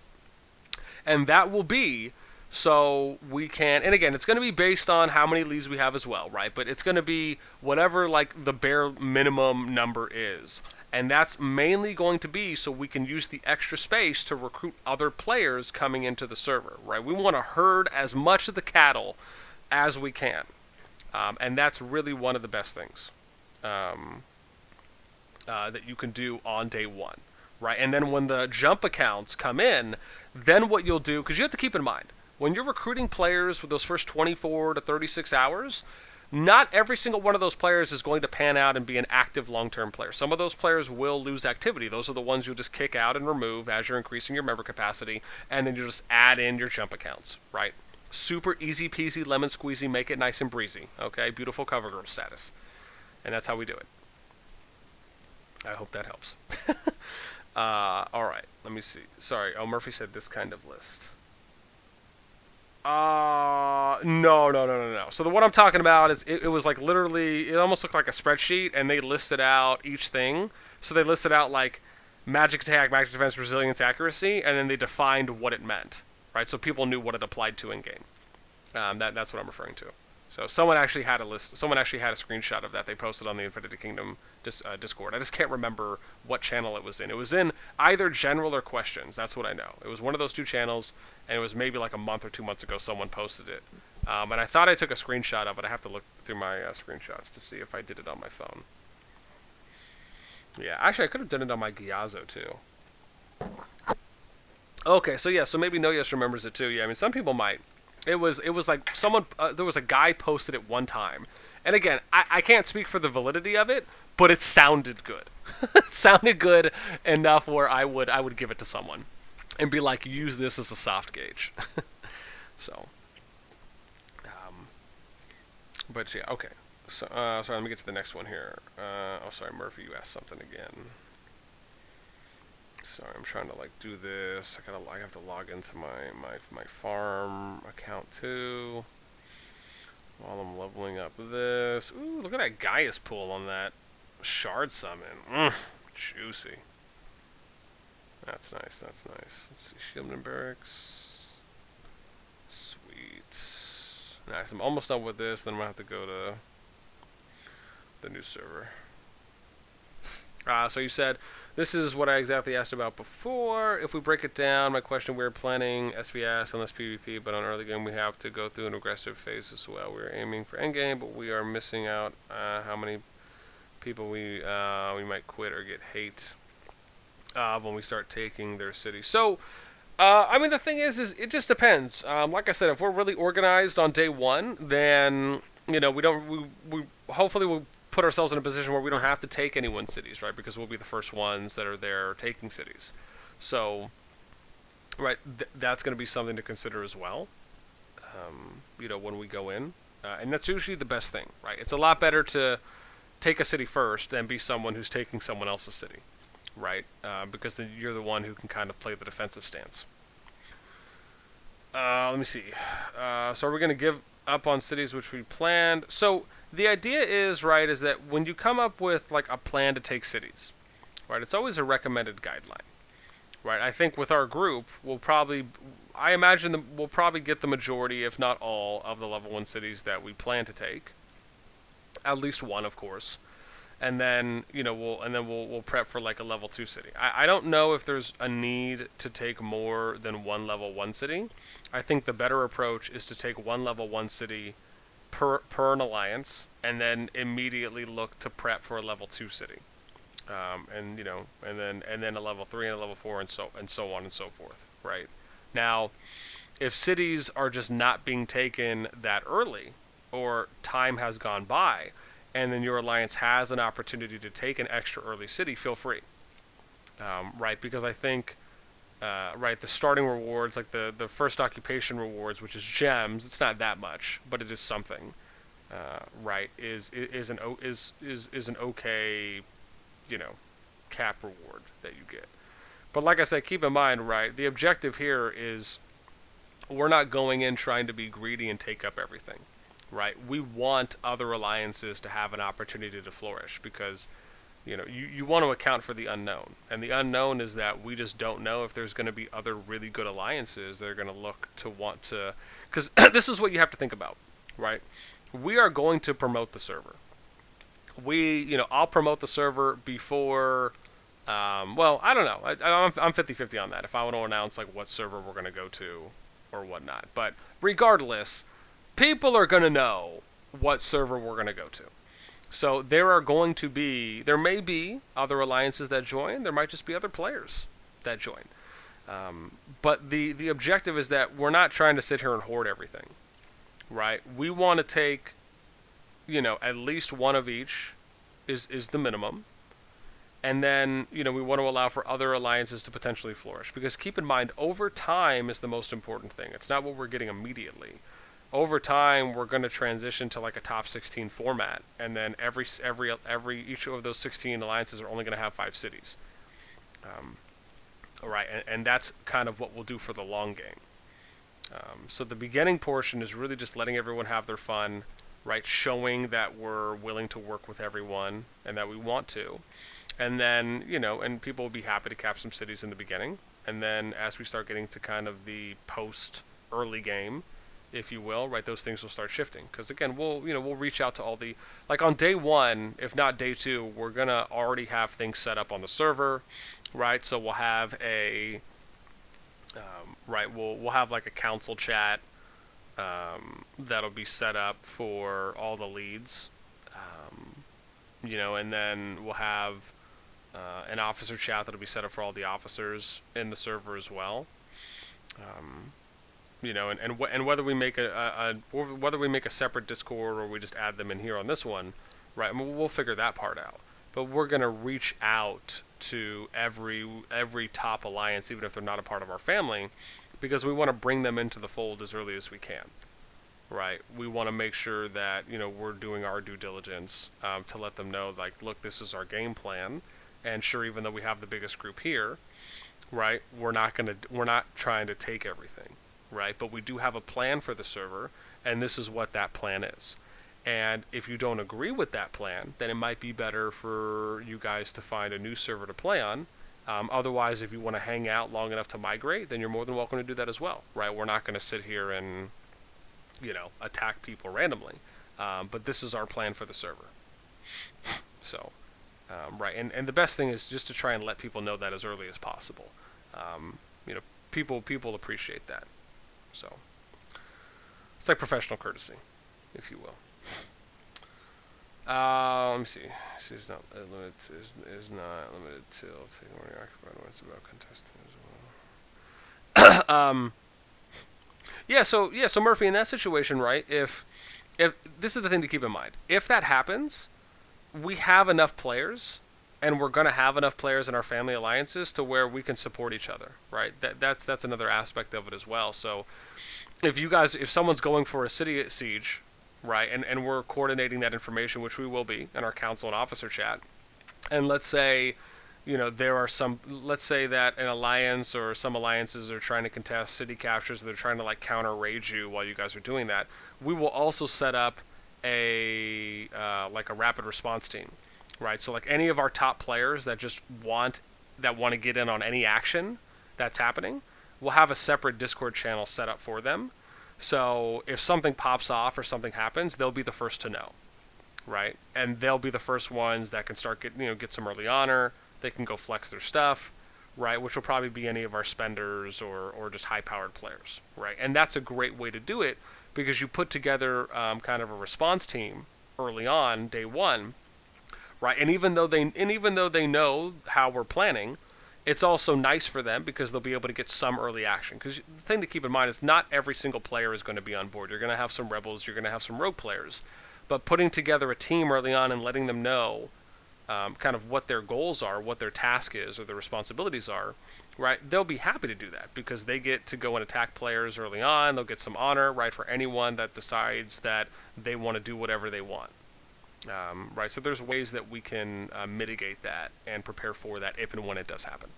And that will be so we can, and again, it's going to be based on how many leads we have as well, right? But it's going to be whatever, like, the bare minimum number is. And that's mainly going to be so we can use the extra space to recruit other players coming into the server, right? We want to herd as much of the cattle as we can. And that's really one of the best things that you can do on day one, right? And then when the jump accounts come in, then what you'll do, because you have to keep in mind, when you're recruiting players with those first 24 to 36 hours, Not every single one of those players is going to pan out and be an active long-term player. Some of those players will lose activity. Those are the ones you'll just kick out and remove as you're increasing your member capacity, and then you just add in your jump accounts, right? Super easy peasy, lemon squeezy, make it nice and breezy, okay? Beautiful cover girl status. And that's how we do it. I hope that helps. Alright, let me see. Sorry, Murphy said this kind of list. No. So the one I'm talking about is it was like literally, it almost looked like a spreadsheet, and they listed out each thing. So they listed out like magic attack, magic defense, resilience, accuracy, and then they defined what it meant, right? So people knew what it applied to in game. That's what I'm referring to. So someone actually had a list. Someone actually had a screenshot of that. They posted on the Infinity Kingdom Discord. I just can't remember what channel it was in. It was in either general or questions. That's what I know. It was one of those two channels, and it was maybe like a month or 2 months ago someone posted it. And I thought I took a screenshot of it. I have to look through my screenshots to see if I did it on my phone. Yeah, actually I could have done it on my Gyazo too. Okay, so yeah, so maybe No Yes remembers it too. Yeah, I mean some people might. It was like someone, there was a guy posted it one time. And again, I can't speak for the validity of it, but it sounded good. It sounded good enough where I would give it to someone and be like, use this as a soft gauge. So, but yeah, okay. So, sorry, let me get to the next one here. Sorry, Murphy, you asked something again. Sorry, I'm trying to like do this. I have to log into my farm account too. While I'm leveling up this. Ooh, look at that Gaius pool on that shard summon. Juicy. That's nice, that's nice. Let's see, Shieldman Barracks. Sweet. Nice, I'm almost done with this, then I'm going to have to go to the new server. So you said, this is what I exactly asked about before. If we break it down, my question, we're planning SVS unless PvP, but on early game we have to go through an aggressive phase as well. We're aiming for endgame, but we are missing out how many people we might quit or get hate when we start taking their city. So, I mean, the thing is it just depends. Like I said, if we're really organized on day one, then, you know, we hopefully we'll put ourselves in a position where we don't have to take anyone's cities, right? Because we'll be the first ones that are there taking cities. So, right, that's going to be something to consider as well, you know, when we go in. And that's usually the best thing, right? It's a lot better to take a city first than be someone who's taking someone else's city, right? Because then you're the one who can kind of play the defensive stance. Let me see. So are we going to give up on cities which we planned? So the idea is, right, is that when you come up with like a plan to take cities, right, it's always a recommended guideline, right? I think with our group, we'll probably get the majority, if not all, of the level 1 cities that we plan to take. At least one, of course. And then, you know, we'll prep for like a level 2 city. I don't know if there's a need to take more than one level 1 city. I think the better approach is to take one level 1 city per an alliance, and then immediately look to prep for a level 2 city, and you know, and then a level 3 and a level 4, and so on and so forth. Right now, if cities are just not being taken that early, or time has gone by, and then your alliance has an opportunity to take an extra early city, feel free. Right, because I think. Right, the starting rewards, like the first occupation rewards, which is gems, it's not that much, but it is something. Right, is an okay, you know, cap reward that you get. But like I said, keep in mind, right, the objective here is we're not going in trying to be greedy and take up everything. Right, we want other alliances to have an opportunity to flourish, because you know, you want to account for the unknown. And the unknown is that we just don't know if there's going to be other really good alliances that are going to look to want to... Because this is what you have to think about, right? We are going to promote the server. I'll promote the server before... well, I don't know. I'm 50-50 on that, if I want to announce like what server we're going to go to or whatnot. But regardless, people are going to know what server we're going to go to. So there may be other alliances that join. There might just be other players that join. But the objective is that we're not trying to sit here and hoard everything, right? We want to take, at least one of each is the minimum. And then, we want to allow for other alliances to potentially flourish. Because keep in mind, over time is the most important thing. It's not what we're getting immediately. Over time, we're going to transition to like a top 16 format, and then each of those 16 alliances are only going to have 5 cities. All right, and that's kind of what we'll do for the long game. So the beginning portion is really just letting everyone have their fun, right? Showing that we're willing to work with everyone and that we want to. And then, and people will be happy to cap some cities in the beginning. And then as we start getting to kind of the post-early game, if you will, right, those things will start shifting. Because again, we'll reach out to all the, like on day 1, if not day 2, we're going to already have things set up on the server, right? So we'll have a, we'll have like a council chat that'll be set up for all the leads, and then we'll have an officer chat that'll be set up for all the officers in the server as well. And whether we make whether we make a separate Discord or we just add them in here on this one, right? We'll figure that part out. But we're gonna reach out to every top alliance, even if they're not a part of our family, because we want to bring them into the fold as early as we can. Right, we want to make sure that we're doing our due diligence to let them know, like, look, this is our game plan, and sure, even though we have the biggest group here, right, we're not trying to take everything, right, but we do have a plan for the server, and this is what that plan is. And if you don't agree with that plan, then it might be better for you guys to find a new server to play on. Otherwise, if you want to hang out long enough to migrate, then you're more than welcome to do that as well, right? We're not going to sit here and attack people randomly. But this is our plan for the server. So, right, and the best thing is just to try and let people know that as early as possible. People appreciate that. So, it's like professional courtesy, if you will. Let me see. This is not limited. Is not limited to taking money occupied when it's about contesting as well. Yeah, so Murphy, in that situation, right, if this is the thing to keep in mind. If that happens, we have enough players, and we're going to have enough players in our family alliances to where we can support each other, right? That's another aspect of it as well. So if someone's going for a city siege, right, and we're coordinating that information, which we will be in our council and officer chat, and let's say let's say that an alliance or some alliances are trying to contest city captures, they're trying to like counter rage you while you guys are doing that, we will also set up a rapid response team, right? So like any of our top players that want to get in on any action that's happening, we'll have a separate Discord channel set up for them. So if something pops off or something happens, they'll be the first to know, right? And they'll be the first ones that can start get some early honor. They can go flex their stuff, right? Which will probably be any of our spenders or just high-powered players, right? And that's a great way to do it because you put together kind of a response team early on, day 1, right? And even though they know how we're planning, it's also nice for them because they'll be able to get some early action. Because the thing to keep in mind is not every single player is going to be on board. You're going to have some rebels, you're going to have some rogue players, but putting together a team early on and letting them know kind of what their goals are, what their task is, or their responsibilities are, right? They'll be happy to do that because they get to go and attack players early on. They'll get some honor, right, for anyone that decides that they want to do whatever they want, right? So there's ways that we can mitigate that and prepare for that if and when it does happen.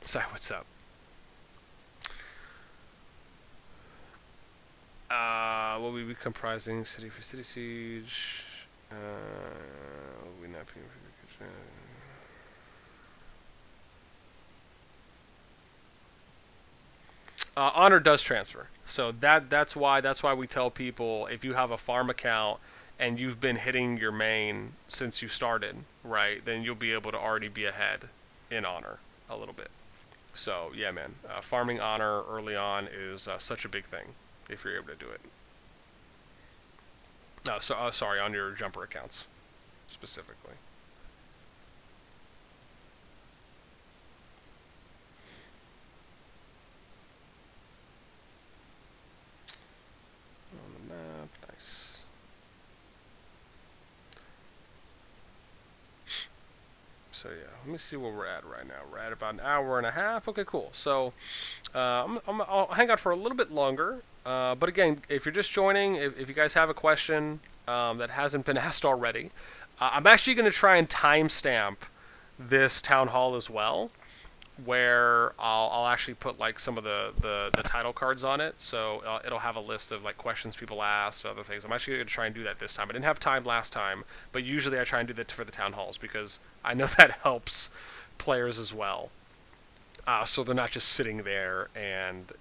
So, what's up? Will we be comprising city for city siege? Will we not be? Honor does transfer, so that's why we tell people if you have a farm account and you've been hitting your main since you started, right? Then you'll be able to already be ahead in honor a little bit. So yeah, man, farming honor early on is such a big thing if you're able to do it. Sorry, on your jumper accounts specifically. So yeah, let me see where we're at right now. We're at about an hour and a half. Okay, cool. So I'll hang out for a little bit longer. But again, if you're just joining, if you guys have a question that hasn't been asked already, I'm actually going to try and timestamp this town hall as well, where I'll actually put like some of the title cards on it, so it'll have a list of like questions people asked, other things. I'm actually going to try and do that this time. I didn't have time last time, but usually I try and do that for the town halls because I know that helps players as well. So they're not just sitting there and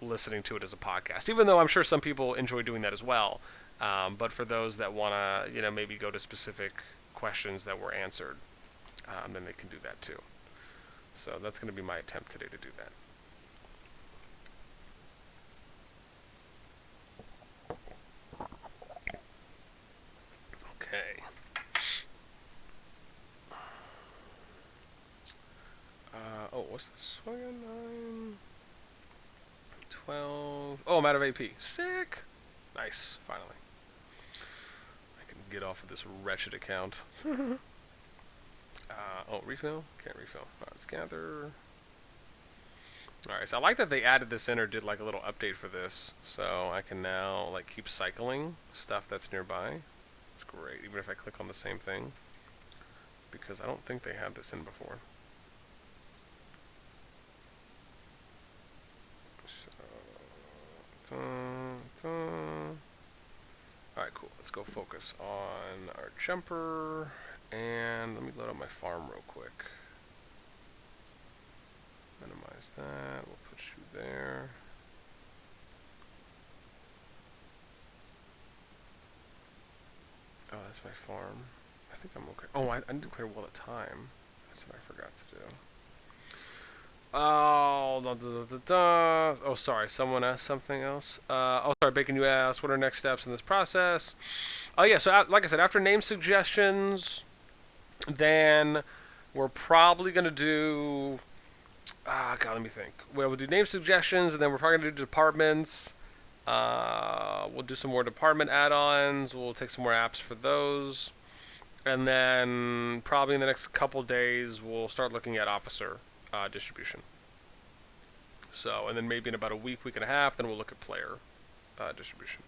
listening to it as a podcast. Even though I'm sure some people enjoy doing that as well, but for those that want to maybe go to specific questions that were answered, then they can do that too. So that's going to be my attempt today to do that. Okay. Oh, what's this one again? 9, 12. Oh, I'm out of AP. Sick. Nice. Finally. I can get off of this wretched account. Oh, refill? Can't refill. Let's gather. Alright, so I like that they added this in or did like a little update for this. So I can now like keep cycling stuff that's nearby. It's great, even if I click on the same thing. Because I don't think they had this in before. So, alright, cool. Let's go focus on our jumper. And let me load up my farm real quick. Minimize that. We'll put you there. Oh, that's my farm. I think I'm okay. Oh, I didn't declare well at time. That's what I forgot to do. Oh, oh, sorry. Someone asked something else. Oh, sorry, Bacon. You asked what are next steps in this process? Oh, yeah. So, like I said, after name suggestions, then we're probably gonna do. God, let me think. Well, we'll do name suggestions, and then we're probably gonna do departments. We'll do some more department add-ons. We'll take some more apps for those, and then probably in the next couple days we'll start looking at officer distribution. So, and then maybe in about a week, week and a half, then we'll look at player distribution.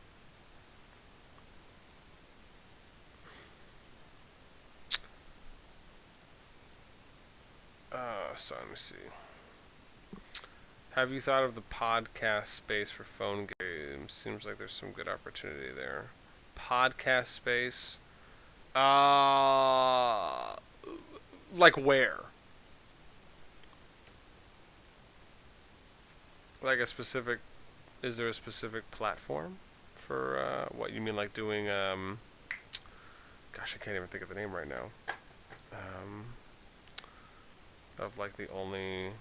So let me see. Have you thought of the podcast space for phone games? Seems like there's some good opportunity there. Podcast space? Like where? Like a specific... Is there a specific platform for what you mean, like doing... Gosh, I can't even think of the name right now. Of like the only...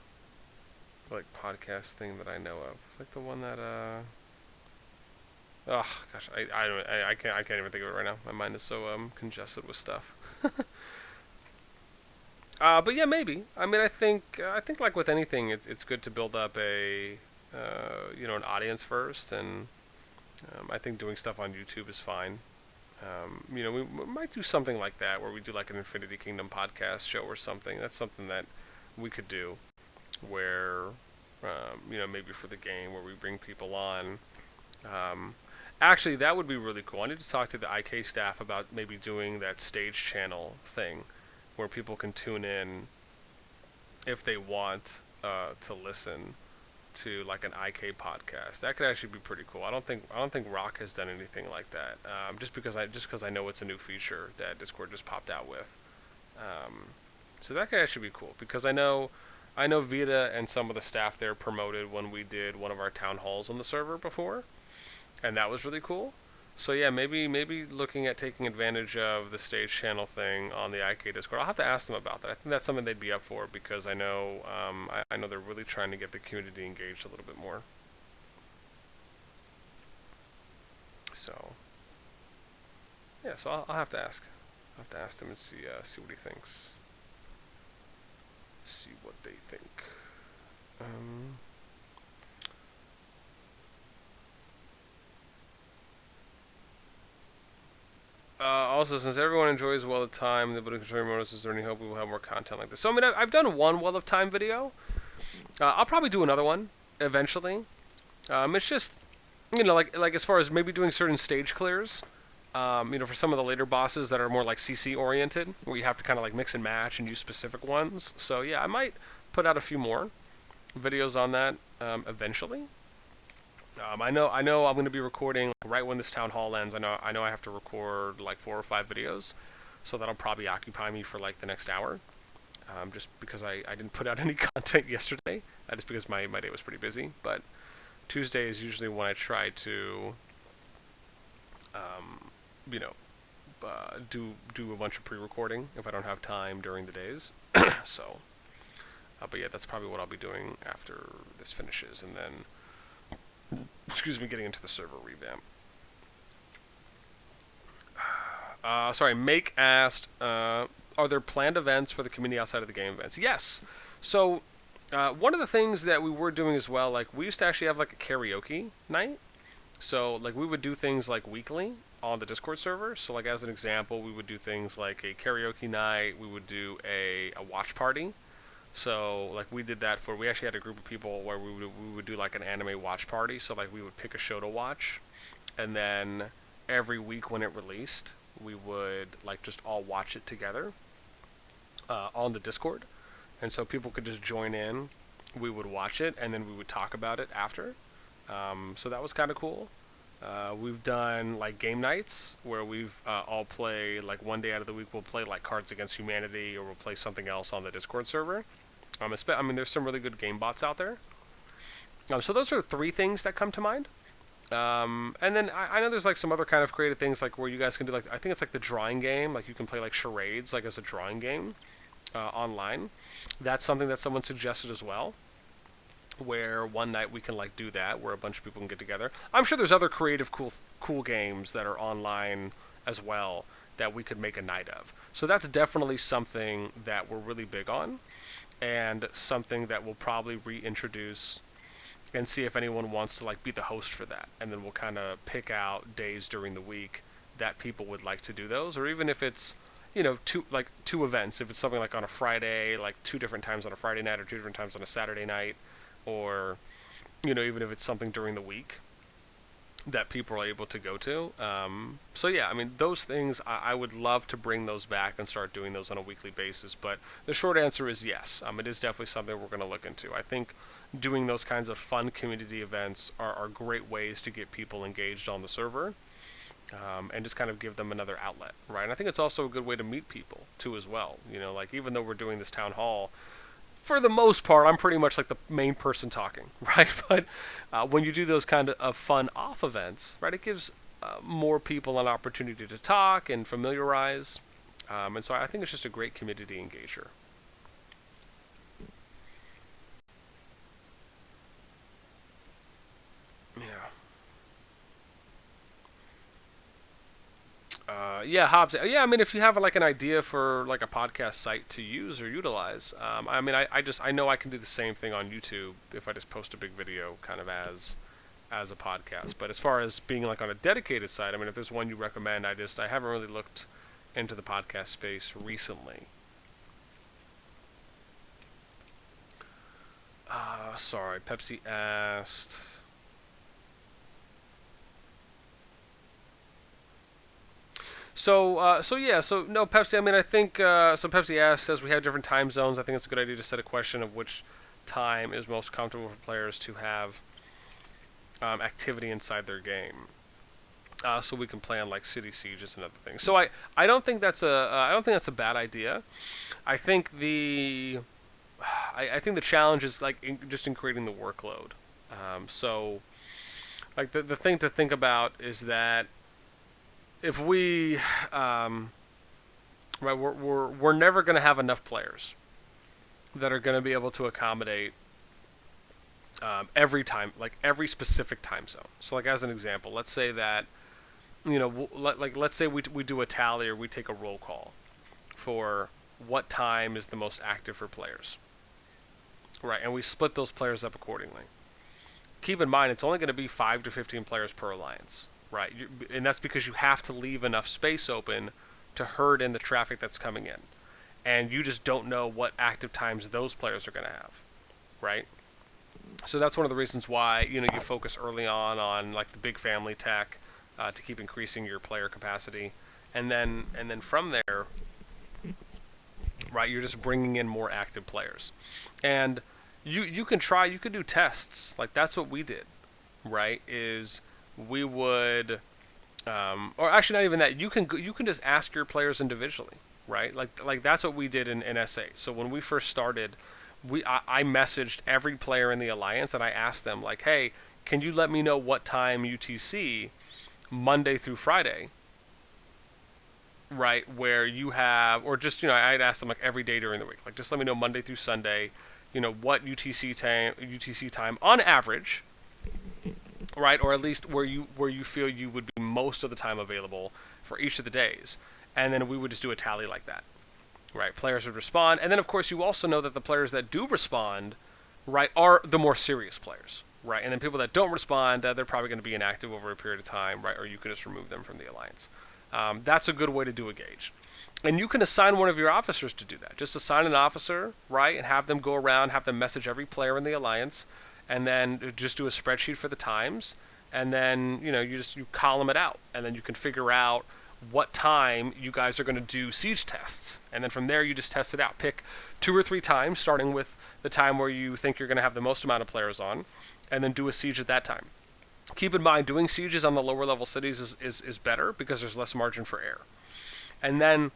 like podcast thing that I know of. It's like the one that oh gosh, I can't even think of it right now. My mind is so congested with stuff. But yeah, maybe. I mean, I think like with anything, it's good to build up a an audience first, and I think doing stuff on YouTube is fine. We might do something like that where we do like an Infinity Kingdom podcast show or something. That's something that we could do, where maybe for the game where we bring people on. Actually, that would be really cool. I need to talk to the IK staff about maybe doing that stage channel thing, where people can tune in if they want to listen to like an IK podcast. That could actually be pretty cool. I don't think Rock has done anything like that. Just because I know it's a new feature that Discord just popped out with. So that could actually be cool because I know Vita and some of the staff there promoted when we did one of our town halls on the server before, and that was really cool. So yeah, maybe looking at taking advantage of the stage channel thing on the IK Discord. I'll have to ask them about that. I think that's something they'd be up for because I know I know they're really trying to get the community engaged a little bit more. So yeah, so I'll have to ask. I'll have to ask them and see what he thinks. See what they think. Also, since everyone enjoys Well of Time, the Buddha Control Modus, is there any hope we will have more content like this? So, I mean, I've done one Well of Time video. I'll probably do another one eventually. It's just, like as far as maybe doing certain stage clears, for some of the later bosses that are more like CC oriented, where you have to kind of like mix and match and use specific ones. So yeah, I might put out a few more videos on that eventually. I know I'm going to be recording right when this town hall ends. I know I have to record like 4 or 5 videos, so that'll probably occupy me for like the next hour. Just because I didn't put out any content yesterday, just because my day was pretty busy. But Tuesday is usually when I try to, do a bunch of pre-recording if I don't have time during the days. So, but yeah, that's probably what I'll be doing after this finishes, and then, getting into the server revamp. Sorry, Make asked, are there planned events for the community outside of the game events? Yes. So, one of the things that we were doing as well, like, we used to actually have, like, a karaoke night. So, like, we would do things, like, weekly on the Discord server. So, like, as an example, we would do things like a karaoke night. We would do a watch party. So, like, we did that we actually had a group of people where we would do, like, an anime watch party. So, like, we would pick a show to watch. And then every week when it released, we would, like, just all watch it together on the Discord. And so people could just join in. We would watch it, and then we would talk about it after. So that was kind of cool. We've done, like, game nights where we've all play, like, one day out of the week we'll play, like, Cards Against Humanity, or we'll play something else on the Discord server. I mean, there's some really good game bots out there. So those are 3 things that come to mind. And then I know there's, like, some other kind of creative things, like, where you guys can do, like, I think it's, like, the drawing game. Like, you can play, like, charades, like, as a drawing game online. That's something that someone suggested as well, where one night we can, like, do that, where a bunch of people can get together. I'm sure there's other creative, cool games that are online as well that we could make a night of. So that's definitely something that we're really big on, and something that we'll probably reintroduce and see if anyone wants to, like, be the host for that. And then we'll kind of pick out days during the week that people would like to do those, or even if it's, two events. If it's something like on a Friday, like 2 different times on a Friday night, or 2 different times on a Saturday night, or, even if it's something during the week that people are able to go to. So yeah, I mean, those things, I would love to bring those back and start doing those on a weekly basis. But the short answer is yes. It is definitely something we're going to look into. I think doing those kinds of fun community events are great ways to get people engaged on the server. And just kind of give them another outlet, right? And I think it's also a good way to meet people, too, as well. Like, even though we're doing this town hall, for the most part, I'm pretty much like the main person talking, right? But when you do those kind of fun off events, right, it gives more people an opportunity to talk and familiarize. And so I think it's just a great community engager. Yeah, Hobbs. Yeah, I mean, if you have, like, an idea for, like, a podcast site to use or utilize, I mean, I know I can do the same thing on YouTube if I just post a big video kind of as a podcast. But as far as being, like, on a dedicated site, I mean, if there's one you recommend, I haven't really looked into the podcast space recently. Sorry, Pepsi asked. So no, Pepsi. I mean, I think so. Pepsi asked, as we have different time zones, I think it's a good idea to set a question of which time is most comfortable for players to have activity inside their game, so we can play on, like, city sieges and other things. So I don't think that's a bad idea. I think I think the challenge is, like, just in creating the workload. So, like, the thing to think about is that if we, right, we're never going to have enough players that are going to be able to accommodate every specific time zone. So, like, as an example, let's say that, let's say we do a tally, or we take a roll call for what time is the most active for players, right? And we split those players up accordingly. Keep in mind, it's only going to be 5 to 15 players per alliance. Right, and that's because you have to leave enough space open to herd in the traffic that's coming in. And you just don't know what active times those players are going to have, right? So that's one of the reasons why, you focus early on like the big family tech to keep increasing your player capacity. And then from there, right, you're just bringing in more active players. And you can do tests. Like, that's what we did, right? Is we would, or actually not even that. You can just ask your players individually, right? Like that's what we did in SA. So when we first started, I messaged every player in the alliance and I asked them, like, hey, can you let me know what time UTC Monday through Friday, right, where you have, or just, I'd ask them like every day during the week, like, just let me know Monday through Sunday, what UTC time on average, right, or at least where you feel you would be most of the time available for each of the days. And then we would just do a tally like that, right? Players would respond. And then, of course, you also know that the players that do respond, right, are the more serious players, right? And then people that don't respond, they're probably going to be inactive over a period of time, right? Or you can just remove them from the alliance. That's a good way to do a gauge. And you can assign one of your officers to do that. Just assign an officer, right, and have them go around, have them message every player in the alliance, and then just do a spreadsheet for the times. And then, you column it out. And then you can figure out what time you guys are going to do siege tests. And then from there, you just test it out. Pick 2 or 3 times, starting with the time where you think you're going to have the most amount of players on, and then do a siege at that time. Keep in mind, doing sieges on the lower level cities is better because there's less margin for error. And then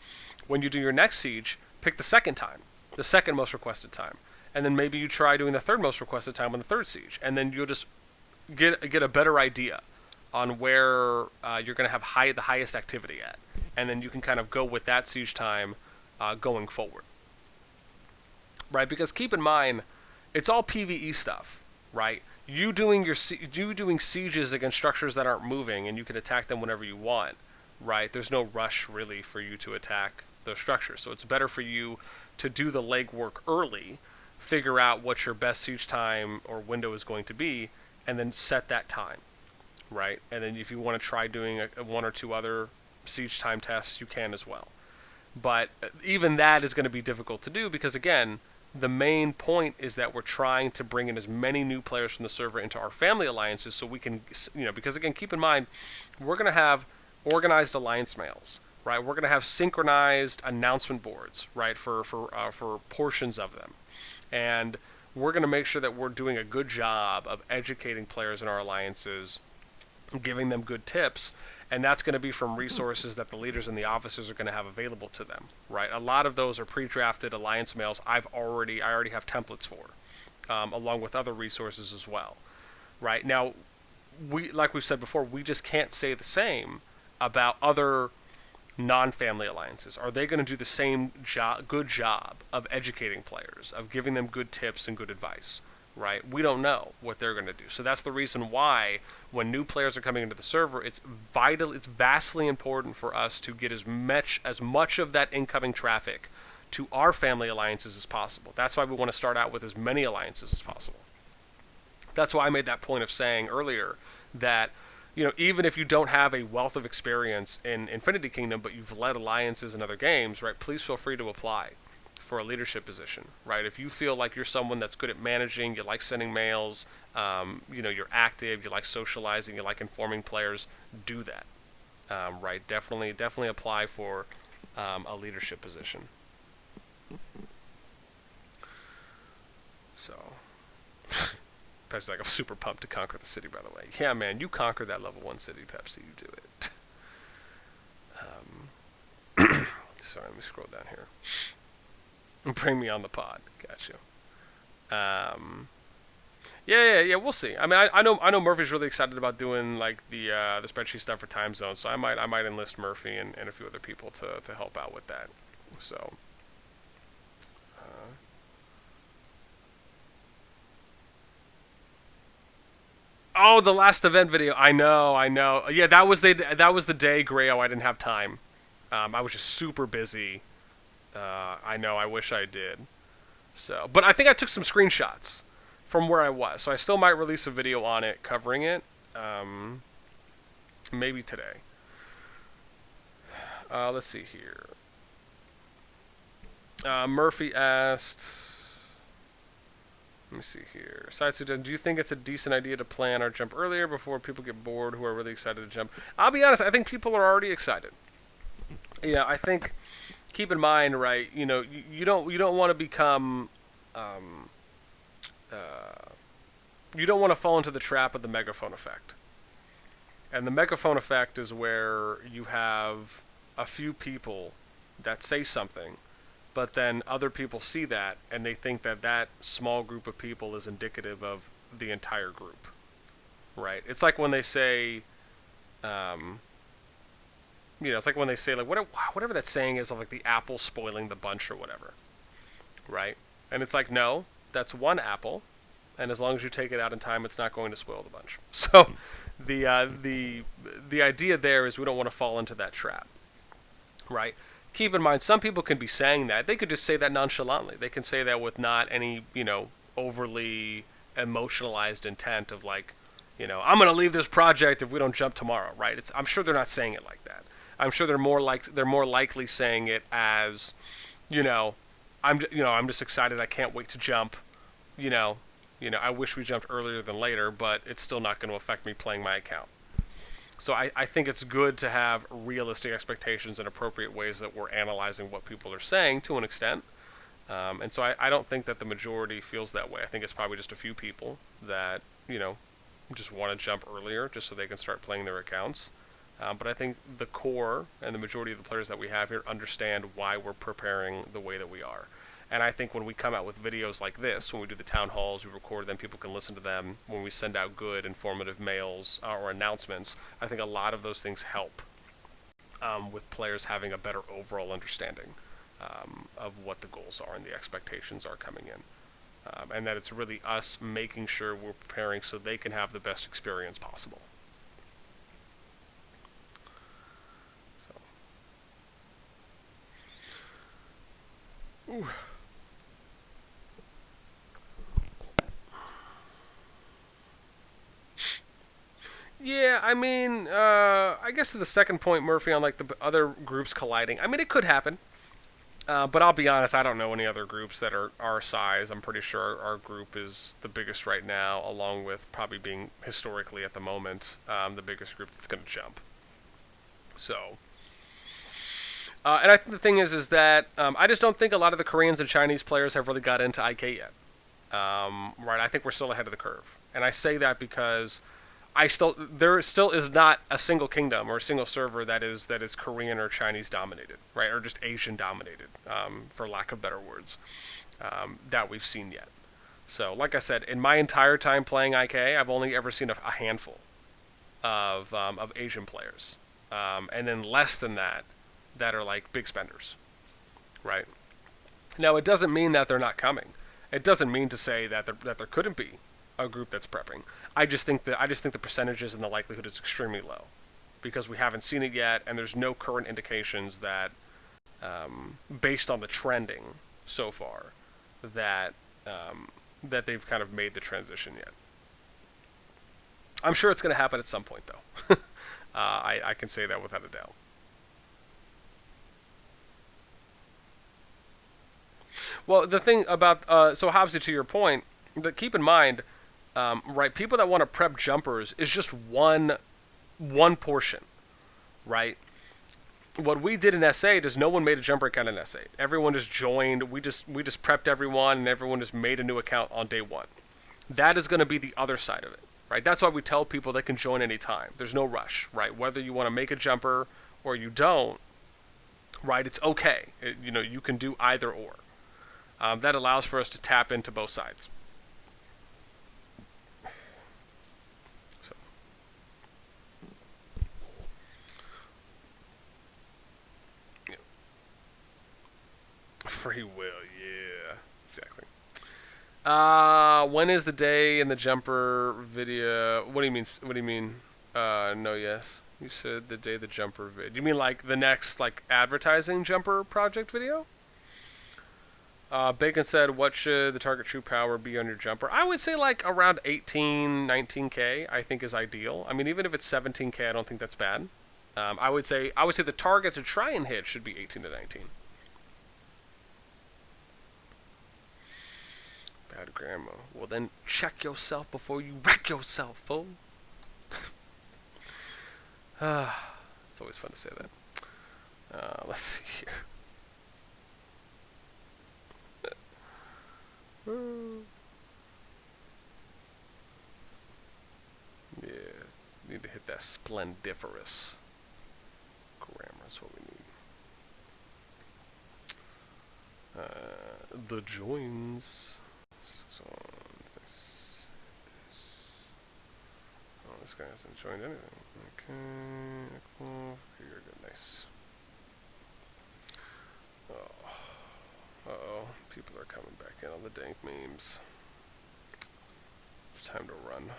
when you do your next siege, pick the second time, the second most requested time. And then maybe you try doing the third most requested time on the third siege. And then you'll just get a better idea on where you're going to have the highest activity at. And then you can kind of go with that siege time going forward. Right? Because keep in mind, it's all PvE stuff, right? You doing sieges against structures that aren't moving, and you can attack them whenever you want, right? There's no rush really for you to attack those structures. So it's better for you to do the legwork early, figure out what your best siege time or window is going to be, and then set that time, right? And then if you want to try doing 1 or 2 other siege time tests, you can as well. But even that is going to be difficult to do because, again, the main point is that we're trying to bring in as many new players from the server into our family alliances so we can, because, again, keep in mind, we're going to have organized alliance mails, right? We're going to have synchronized announcement boards, right, for portions of them. And we're going to make sure that we're doing a good job of educating players in our alliances, giving them good tips, and that's going to be from resources that the leaders and the officers are going to have available to them, right? A lot of those are pre-drafted alliance mails I already have templates for, along with other resources as well, right? Now, like we've said before, we just can't say the same about other non-family alliances. Are they going to do the same good job of educating players, of giving them good tips and good advice, right? We don't know what they're going to do. So that's the reason why when new players are coming into the server, it's vastly important for us to get as much of that incoming traffic to our family alliances as possible. That's why we want to start out with as many alliances as possible. That's why I made that point of saying earlier that, even if you don't have a wealth of experience in Infinity Kingdom, but you've led alliances in other games, right, please feel free to apply for a leadership position, right? If you feel like you're someone that's good at managing, you like sending mails, you're active, you like socializing, you like informing players, do that, right? Definitely apply for a leadership position. So, Pepsi's like, I'm super pumped to conquer the city, by the way. Yeah, man, you conquer that level 1 city, Pepsi, you do it. Sorry, let me scroll down here. Bring me on the pod. Got you. Yeah. We'll see. I mean, I know Murphy's really excited about doing like the spreadsheet stuff for time zones. So I might enlist Murphy and a few other people to help out with that. So. Oh, the last event video. I know. Yeah, that was the day, Grayo. I didn't have time. I was just super busy. I know. I wish I did. So, but I think I took some screenshots from where I was. So I still might release a video on it, covering it. Maybe today. Let's see here. Murphy asked, let me see here. Side suggestion, do you think it's a decent idea to plan our jump earlier before people get bored who are really excited to jump? I'll be honest, I think people are already excited. I think, keep in mind, right, you don't want to become, you don't want to fall into the trap of the megaphone effect. And the megaphone effect is where you have a few people that say something, but then other people see that and they think that that small group of people is indicative of the entire group, right? It's like when they say, it's like when they say, like, whatever that saying is, of like the apple spoiling the bunch or whatever, right? And it's like, no, that's one apple, and as long as you take it out in time, it's not going to spoil the bunch. So the idea there is we don't want to fall into that trap, right? Keep in mind, some people can be saying that. They could just say that nonchalantly. They can say that with not any, overly emotionalized intent of like, I'm going to leave this project if we don't jump tomorrow, right? I'm sure they're not saying it like that. I'm sure they're more likely saying it as, I'm just excited. I can't wait to jump. I wish we jumped earlier than later, but it's still not going to affect me playing my account. So I think it's good to have realistic expectations and appropriate ways that we're analyzing what people are saying to an extent. And so I don't think that the majority feels that way. I think it's probably just a few people that, just want to jump earlier just so they can start playing their accounts. But I think the core and the majority of the players that we have here understand why we're preparing the way that we are. And I think when we come out with videos like this, when we do the town halls, we record them, people can listen to them, when we send out good, informative mails or announcements, I think a lot of those things help with players having a better overall understanding of what the goals are and the expectations are coming in. And that it's really us making sure we're preparing so they can have the best experience possible. So. Ooh. Yeah, I mean, I guess to the second point, Murphy, on like the other groups colliding. I mean, it could happen, but I'll be honest, I don't know any other groups that are our size. I'm pretty sure our group is the biggest right now, along with probably being historically at the moment the biggest group that's going to jump. So, and I think the thing is that I just don't think a lot of the Koreans and Chinese players have really got into IK yet. Right, I think we're still ahead of the curve, and I say that because there still is not a single kingdom or a single server that is Korean or Chinese dominated, right, or just Asian dominated, for lack of better words, that we've seen yet. So, like I said, in my entire time playing IK, I've only ever seen a handful of Asian players, and then less than that are like big spenders, right? Now, it doesn't mean that they're not coming. It doesn't mean to say that there couldn't be a group that's prepping. I just think the percentages and the likelihood is extremely low, because we haven't seen it yet, and there's no current indications that, based on the trending so far, that they've kind of made the transition yet. I'm sure it's going to happen at some point, though. I can say that without a doubt. Well, the thing about so Hobbsy, to your point, that keep in mind. Right, people that want to prep jumpers is just one portion, right? What we did in S8 is no one made a jumper account in S8. Everyone just joined. We just prepped everyone, and everyone just made a new account on day one. That is going to be the other side of it, right? That's why we tell people they can join anytime. There's no rush, right? Whether you want to make a jumper or you don't, right? It's okay. You can do either or. That allows for us to tap into both sides. Free will, yeah, exactly. When is the day in the jumper video? What do you mean? What do you mean? No, yes. You said the day the jumper vid. You mean like the next like advertising jumper project video? Bacon said, what should the target true power be on your jumper? I would say like around 18, 19k, I think is ideal. I mean, even if it's 17k, I don't think that's bad. I would say the target to try and hit should be 18 to 19. Bad grammar. Well, then check yourself before you wreck yourself, fool. It's always fun to say that. Let's see here. Yeah, need to hit that splendiferous grammar is what we need. The joins. So, oh, this guy hasn't joined anything. Okay, cool. You're good, nice. Oh. Uh-oh, people are coming back in on the dank memes. It's time to run.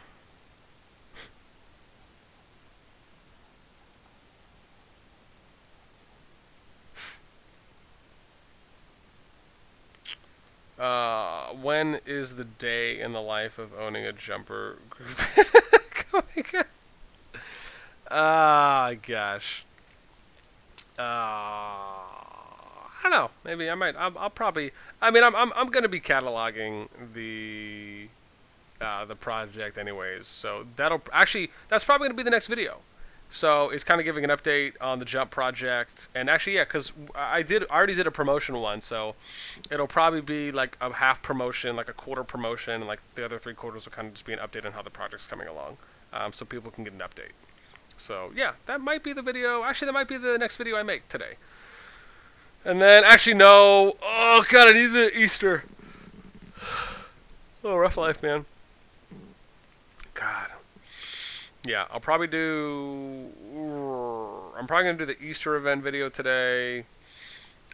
When is the day in the life of owning a jumper group coming? Ah, gosh. I don't know. Maybe I might. I'll probably. I mean, I'm gonna be cataloging the project anyways. So that's probably gonna be the next video. So it's kind of giving an update on the Jump project, and actually, yeah, because I already did a promotion one, so it'll probably be like a half promotion, like a quarter promotion, and like the other 3 quarters will kind of just be an update on how the project's coming along, so people can get an update. So yeah, that might be the video. Actually, that might be the next video I make today. And then actually no. Oh god, I need the Easter. Oh, rough life, man. God. Yeah, I'm probably gonna do the Easter event video today,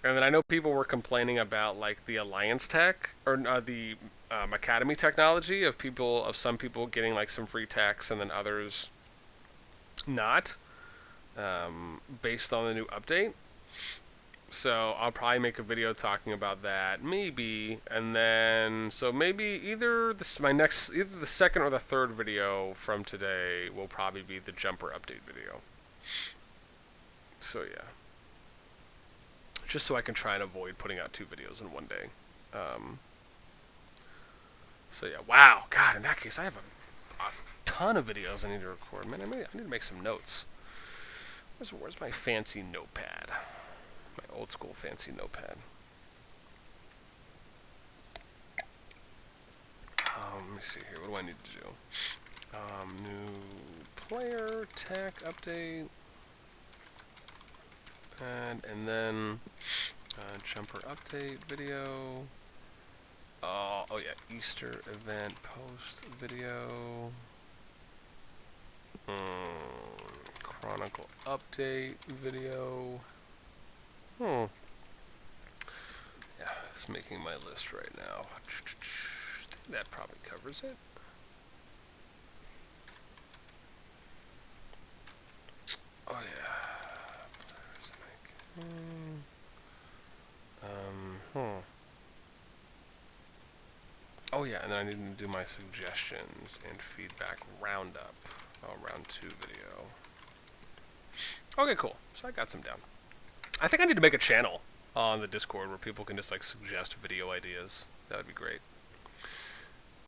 and then I know people were complaining about like the Alliance tech or the Academy technology of some people getting like some free techs and then others not, based on the new update. So I'll probably make a video talking about that, maybe, and then so maybe either the second or the third video from today will probably be the jumper update video. So yeah, just so I can try and avoid putting out 2 videos in one day. So yeah, wow, God, in that case I have a ton of videos I need to record. Man, I need to make some notes. Where's my fancy notepad? My old school fancy notepad. Let me see here. What do I need to do? New player tech update, and then jumper update video. Oh yeah, Easter event post video. Chronicle update video. Yeah, it's making my list right now. That probably covers it. Oh yeah. Oh yeah, and then I need to do my suggestions and feedback roundup. Round 2 video. Okay, cool. So I got some down. I think I need to make a channel on the Discord where people can just like suggest video ideas. That would be great.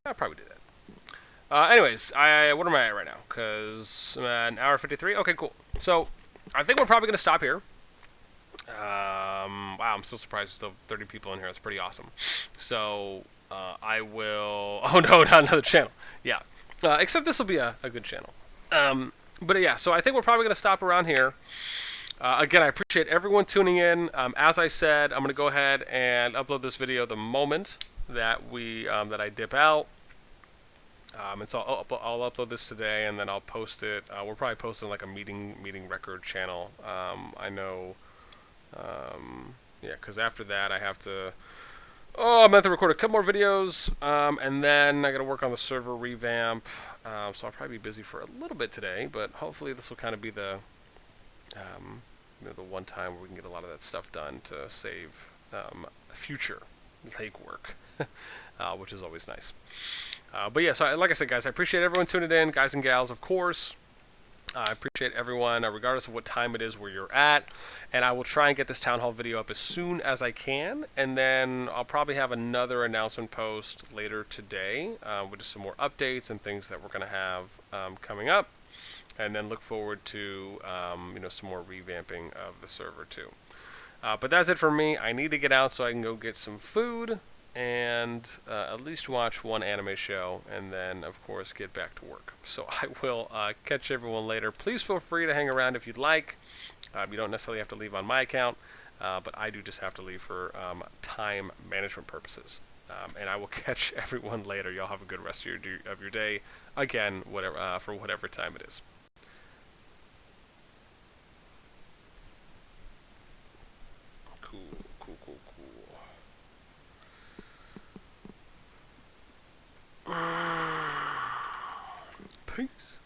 I'll probably do that. Anyways, what am I at right now? Because an hour 53. Okay, cool. So I think we're probably gonna stop here. Wow, I'm still surprised there's still 30 people in here. That's pretty awesome. So I will. Oh no, not another channel. Yeah. Except this will be a good channel. But yeah, so I think we're probably gonna stop around here. Again, I appreciate everyone tuning in. As I said, I'm going to go ahead and upload this video the moment that that I dip out. And so I'll upload this today, and then I'll post it. We'll probably post it on like a meeting record channel. I know, yeah, because after that I have to. Oh, I'm going to record a couple more videos, and then I got to work on the server revamp. So I'll probably be busy for a little bit today, but hopefully this will kind of be the the one time where we can get a lot of that stuff done to save future legwork, which is always nice. But yeah, so like I said, guys, I appreciate everyone tuning in, guys and gals, of course. I appreciate everyone, regardless of what time it is where you're at. And I will try and get this town hall video up as soon as I can. And then I'll probably have another announcement post later today with just some more updates and things that we're going to have coming up. And then look forward to some more revamping of the server too. But that's it for me. I need to get out so I can go get some food and at least watch one anime show, and then of course get back to work. So I will catch everyone later. Please feel free to hang around if you'd like. You don't necessarily have to leave on my account, but I do just have to leave for time management purposes. And I will catch everyone later. Y'all have a good rest of your day. Again, whatever for whatever time it is. Cool. Peace.